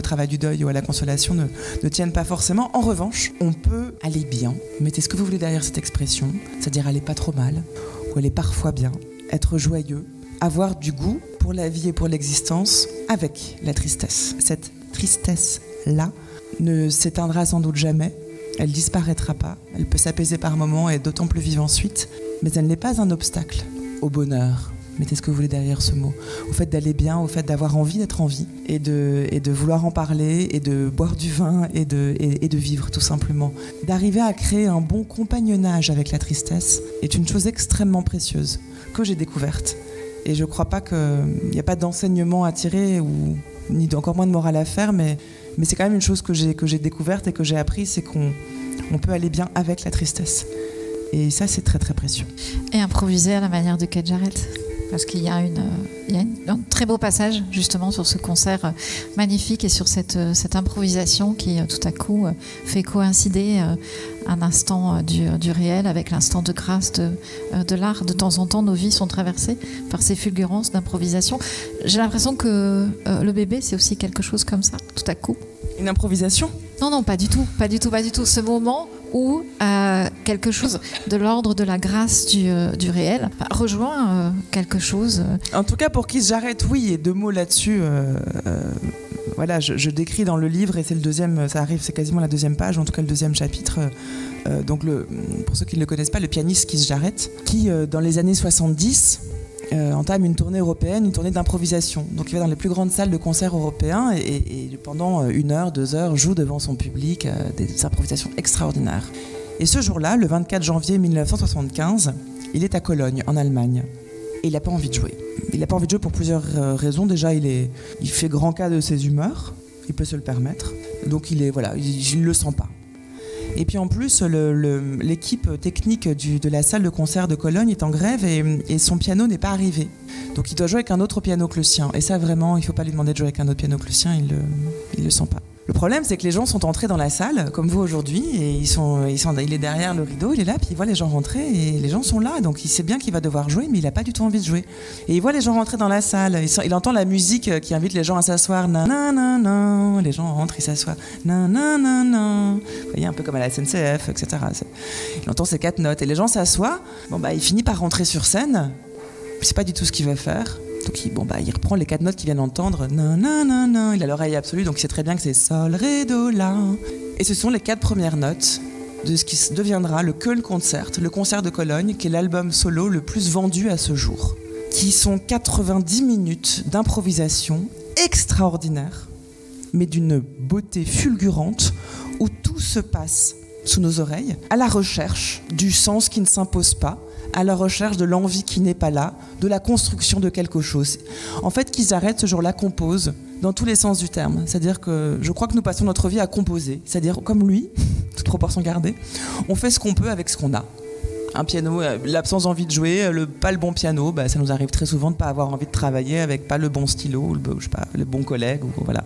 travail du deuil ou à la consolation ne tiennent pas forcément. En revanche, on peut aller bien, mettez ce que vous voulez derrière cette expression, c'est-à-dire aller pas trop mal, ou aller parfois bien, être joyeux, avoir du goût pour la vie et pour l'existence avec la tristesse. Cette tristesse-là ne s'éteindra sans doute jamais, elle disparaîtra pas, elle peut s'apaiser par moments et d'autant plus vive ensuite, mais elle n'est pas un obstacle au bonheur. Mettez ce que vous voulez derrière ce mot. Au fait d'aller bien, au fait d'avoir envie d'être en vie et de vouloir en parler et de boire du vin et de vivre tout simplement. D'arriver à créer un bon compagnonnage avec la tristesse est une chose extrêmement précieuse que j'ai découverte. Et je ne crois pas qu'il n'y a pas d'enseignement à tirer ni encore moins de morale à faire, mais c'est quand même une chose que j'ai découverte et que j'ai appris, c'est qu'on peut aller bien avec la tristesse. Et ça, c'est très très précieux. Et improviser à la manière de Kate Jarrett. Parce qu'il y a un très beau passage justement sur ce concert magnifique et sur cette improvisation qui tout à coup fait coïncider un instant du réel avec l'instant de grâce de l'art. De temps en temps, nos vies sont traversées par ces fulgurances d'improvisation. J'ai l'impression que le bébé, c'est aussi quelque chose comme ça, tout à coup. Une improvisation ? Non, pas du tout. Ce moment où quelque chose de l'ordre de la grâce du réel rejoint quelque chose. En tout cas, pour Kate Jarrett, oui, et 2 mots là-dessus. Voilà, je décris dans le livre, et c'est le deuxième, ça arrive, c'est quasiment la 2e page, en tout cas le 2e chapitre. Donc, pour ceux qui ne le connaissent pas, le pianiste Kate Jarrett, qui, dans les années 70, entame une tournée européenne, une tournée d'improvisation. Donc il va dans les plus grandes salles de concert européens et pendant 1 heure, 2 heures, joue devant son public des improvisations extraordinaires. Et ce jour-là, le 24 janvier 1975, il est à Cologne, en Allemagne. Et il n'a pas envie de jouer. Il n'a pas envie de jouer pour plusieurs raisons. Déjà, il fait grand cas de ses humeurs, il peut se le permettre. Donc il ne le sent pas. Et puis en plus, l'équipe technique de la salle de concert de Cologne est en grève et son piano n'est pas arrivé. Donc il doit jouer avec un autre piano que le sien. Et ça, vraiment, il ne faut pas lui demander de jouer avec un autre piano que le sien, il le sent pas. Le problème, c'est que les gens sont entrés dans la salle, comme vous aujourd'hui, et il est derrière le rideau, il est là, puis il voit les gens rentrer, et les gens sont là, donc il sait bien qu'il va devoir jouer, mais il n'a pas du tout envie de jouer. Et il voit les gens rentrer dans la salle, il entend la musique qui invite les gens à s'asseoir, nanana, les gens rentrent, ils s'assoient, nanana, vous voyez, un peu comme à la SNCF, etc. Il entend ces 4 notes, et les gens s'assoient, il finit par rentrer sur scène, il ne sait pas du tout ce qu'il va faire. Donc il reprend les 4 notes qu'il vient d'entendre. Nanana, il a l'oreille absolue, donc il sait très bien que c'est Sol, Ré, Do, La. Et ce sont les 4 premières notes de ce qui deviendra le Köln Concert, le concert de Cologne, qui est l'album solo le plus vendu à ce jour. Qui sont 90 minutes d'improvisation extraordinaire, mais d'une beauté fulgurante, où tout se passe sous nos oreilles, à la recherche du sens qui ne s'impose pas, à la recherche de l'envie qui n'est pas là, de la construction de quelque chose. En fait, qu'ils arrêtent ce jour-là, composent dans tous les sens du terme. C'est-à-dire que je crois que nous passons notre vie à composer. C'est-à-dire, comme lui, toute proportion gardée, on fait ce qu'on peut avec ce qu'on a. Un piano, l'absence d'envie de jouer, pas le bon piano, ça nous arrive très souvent de ne pas avoir envie de travailler avec pas le bon stylo, ou le bon collègue, voilà.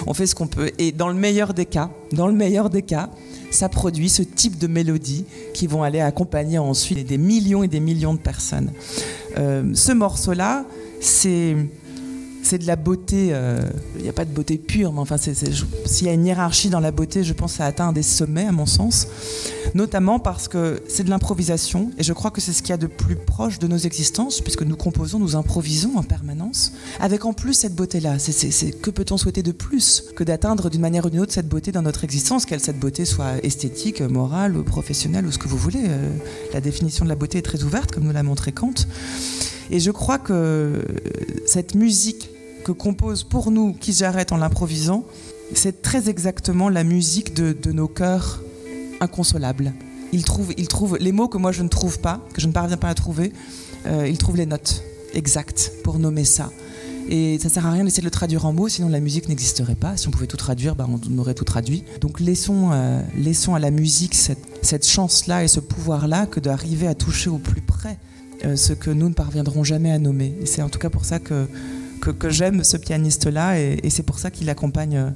On fait ce qu'on peut. Et dans le meilleur des cas, ça produit ce type de mélodies qui vont aller accompagner ensuite des millions et des millions de personnes. Ce morceau-là, c'est de la beauté, il n'y a pas de beauté pure, mais enfin, s'il y a une hiérarchie dans la beauté, je pense que ça atteint des sommets, à mon sens, notamment parce que c'est de l'improvisation, et je crois que c'est ce qu'il y a de plus proche de nos existences, puisque nous composons, nous improvisons en permanence, avec en plus cette beauté-là. Que peut-on souhaiter de plus que d'atteindre d'une manière ou d'une autre cette beauté dans notre existence, qu'elle cette beauté soit esthétique, morale, ou professionnelle, ou ce que vous voulez. La définition de la beauté est très ouverte, comme nous l'a montré Kant. Et je crois que cette musique que compose pour nous Keith Jarrett en l'improvisant, c'est très exactement la musique de nos cœurs inconsolables. Il trouve les mots que moi je ne trouve pas, que je ne parviens pas à trouver, il trouve les notes exactes pour nommer ça. Et ça sert à rien d'essayer de le traduire en mots, sinon la musique n'existerait pas. Si on pouvait tout traduire, on aurait tout traduit. Donc laissons à la musique cette chance-là et ce pouvoir-là que d'arriver à toucher au plus près ce que nous ne parviendrons jamais à nommer. Et c'est en tout cas pour ça que j'aime ce pianiste-là, et c'est pour ça qu'il accompagne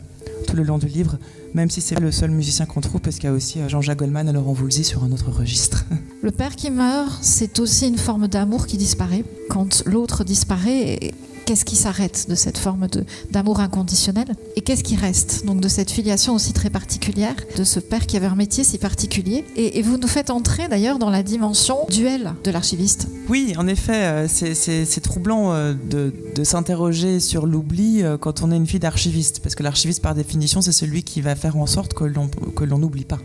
tout le long du livre, même si c'est le seul musicien qu'on trouve, parce qu'il y a aussi Jean-Jacques Goldman et Laurent Voulzy sur un autre registre. Le père qui meurt, c'est aussi une forme d'amour qui disparaît. Quand l'autre disparaît, qu'est-ce qui s'arrête de cette forme d'amour inconditionnel? Et qu'est-ce qui reste donc de cette filiation aussi très particulière, de ce père qui avait un métier si particulier? Et vous nous faites entrer d'ailleurs dans la dimension duel de l'archiviste. Oui, en effet, c'est troublant de s'interroger sur l'oubli quand on est une fille d'archiviste, parce que l'archiviste par définition c'est celui qui va faire en sorte que l'on n'oublie pas,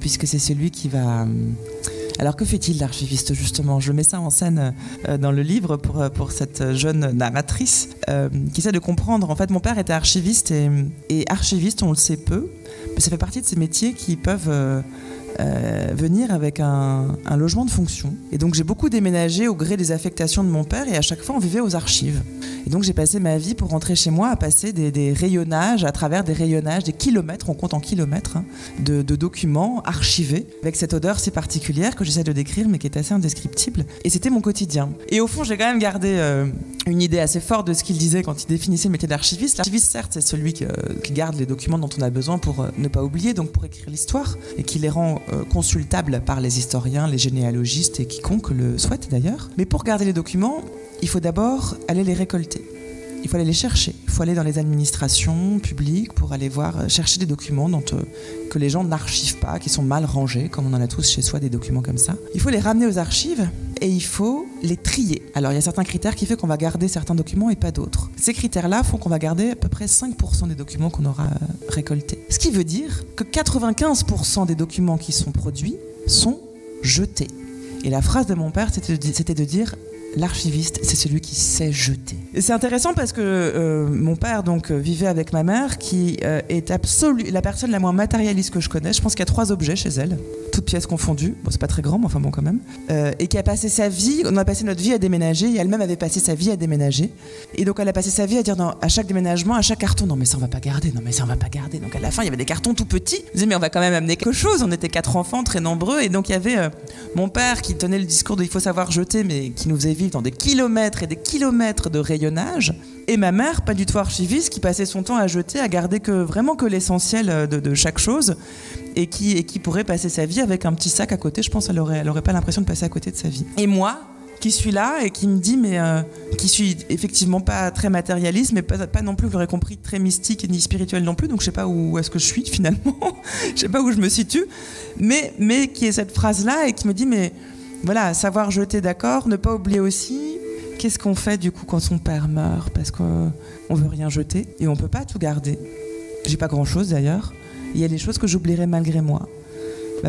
puisque c'est celui qui va... Alors que fait-il l'archiviste justement? Je mets ça en scène dans le livre pour cette jeune narratrice qui essaie de comprendre. En fait, mon père était archiviste et archiviste, on le sait peu, mais ça fait partie de ces métiers qui peuvent venir avec un logement de fonction. Et donc j'ai beaucoup déménagé au gré des affectations de mon père, et à chaque fois on vivait aux archives. Et donc j'ai passé ma vie pour rentrer chez moi à passer des rayonnages, à travers des rayonnages, des kilomètres, on compte en kilomètres, de documents archivés, avec cette odeur si particulière que j'essaie de décrire mais qui est assez indescriptible. Et c'était mon quotidien. Et au fond j'ai quand même gardé une idée assez forte de ce qu'il disait quand il définissait le métier d'archiviste. L'archiviste, certes, c'est celui qui garde les documents dont on a besoin pour ne pas oublier, donc pour écrire l'histoire, et qui les rend consultables par les historiens, les généalogistes et quiconque le souhaite d'ailleurs. Mais pour garder les documents, il faut d'abord aller les récolter. Il faut aller les chercher. Il faut aller dans les administrations publiques pour aller chercher des documents que les gens n'archivent pas, qui sont mal rangés, comme on en a tous chez soi des documents comme ça. Il faut les ramener aux archives et il faut les trier. Alors il y a certains critères qui font qu'on va garder certains documents et pas d'autres. Ces critères-là font qu'on va garder à peu près 5% des documents qu'on aura récoltés. Ce qui veut dire que 95% des documents qui sont produits sont jetés. Et la phrase de mon père, c'était de dire: l'archiviste, c'est celui qui sait jeter. Et c'est intéressant parce que mon père vivait avec ma mère, qui est la personne la moins matérialiste que je connais. Je pense qu'il y a 3 objets chez elle, toutes pièces confondues. Bon, c'est pas très grand, mais enfin bon quand même. Et qui a passé sa vie, on a passé notre vie à déménager, et elle-même avait passé sa vie à déménager. Et donc elle a passé sa vie à dire à chaque déménagement, à chaque carton: non mais ça on va pas garder, non mais ça on va pas garder. Donc à la fin il y avait des cartons tout petits. Je disais mais on va quand même amener quelque chose. On était 4 enfants très nombreux, et donc il y avait mon père qui tenait le discours de il faut savoir jeter, mais qui nous faisait vivre dans des kilomètres et des kilomètres de rayonnage, et ma mère, pas du tout archiviste, qui passait son temps à jeter, à garder vraiment que l'essentiel de chaque chose, et qui pourrait passer sa vie avec un petit sac à côté. Je pense qu'elle aurait pas l'impression de passer à côté de sa vie. Et moi, qui suis là et qui me dit, mais qui suis effectivement pas très matérialiste, mais pas non plus, vous l'aurez compris, très mystique ni spirituel non plus, donc je sais pas où est-ce que je suis finalement, je sais pas où je me situe, mais qui est cette phrase-là et qui me dit, mais voilà, savoir jeter, d'accord, ne pas oublier aussi, qu'est-ce qu'on fait du coup quand son père meurt, parce qu'on veut rien jeter et on peut pas tout garder. J'ai pas grand-chose d'ailleurs, il y a des choses que j'oublierai malgré moi.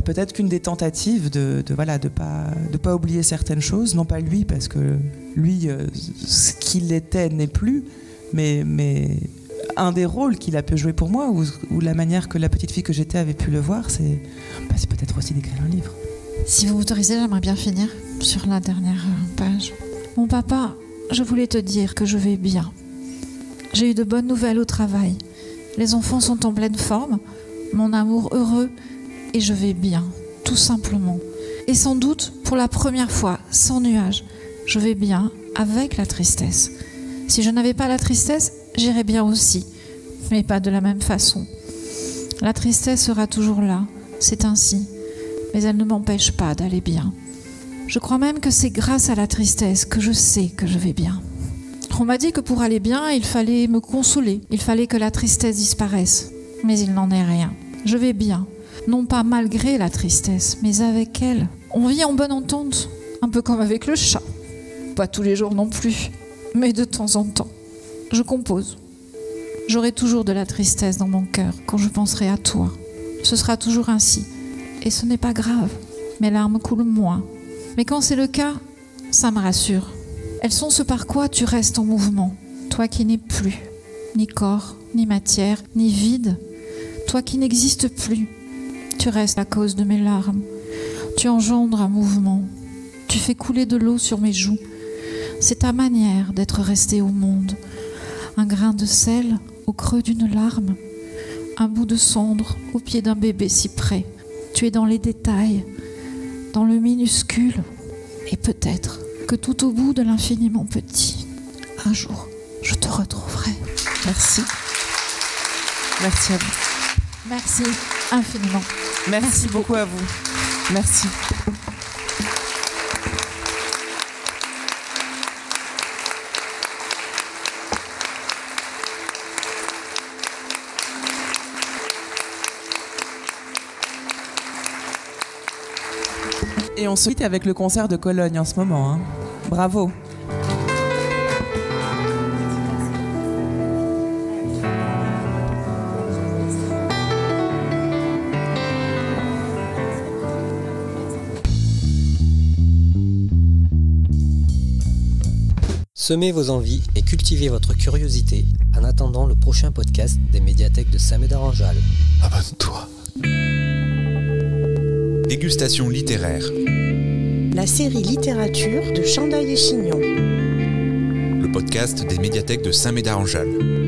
Peut-être qu'une des tentatives de pas oublier certaines choses, non pas lui, parce que lui, ce qu'il était n'est plus, mais un des rôles qu'il a pu jouer pour moi, ou la manière que la petite fille que j'étais avait pu le voir, c'est peut-être aussi d'écrire un livre. Si vous m'autorisez, j'aimerais bien finir sur la dernière page. Mon papa, je voulais te dire que je vais bien. J'ai eu de bonnes nouvelles au travail. Les enfants sont en pleine forme, mon amour heureux, et je vais bien, tout simplement. Et sans doute, pour la première fois, sans nuage, je vais bien avec la tristesse. Si je n'avais pas la tristesse, j'irais bien aussi, mais pas de la même façon. La tristesse sera toujours là, c'est ainsi, mais elle ne m'empêche pas d'aller bien. Je crois même que c'est grâce à la tristesse que je sais que je vais bien. On m'a dit que pour aller bien, il fallait me consoler, il fallait que la tristesse disparaisse, mais il n'en est rien. Je vais bien, non pas malgré la tristesse, mais avec elle. On vit en bonne entente, un peu comme avec le chat. Pas tous les jours non plus, mais de temps en temps. Je compose. J'aurai toujours de la tristesse dans mon cœur quand je penserai à toi. Ce sera toujours ainsi. Et ce n'est pas grave. Mes larmes coulent moins. Mais quand c'est le cas, ça me rassure. Elles sont ce par quoi tu restes en mouvement. Toi qui n'es plus, ni corps, ni matière, ni vide. Toi qui n'existes plus. Tu restes à cause de mes larmes. Tu engendres un mouvement. Tu fais couler de l'eau sur mes joues. C'est ta manière d'être resté au monde. Un grain de sel au creux d'une larme. Un bout de cendre au pied d'un bébé si près. Tu es dans les détails, dans le minuscule. Et peut-être que tout au bout de l'infiniment petit, un jour, je te retrouverai. Merci. Merci à vous. Merci infiniment. Merci beaucoup à vous. Merci. Et on se quitte avec le concert de Cologne en ce moment. Bravo. Semez vos envies et cultivez votre curiosité en attendant le prochain podcast des médiathèques de Saint-Médard-en-Jalles. Abonne-toi. Dégustation littéraire. La série littérature de Chandail et Chignon. Le podcast des médiathèques de Saint-Médard-en-Jalles.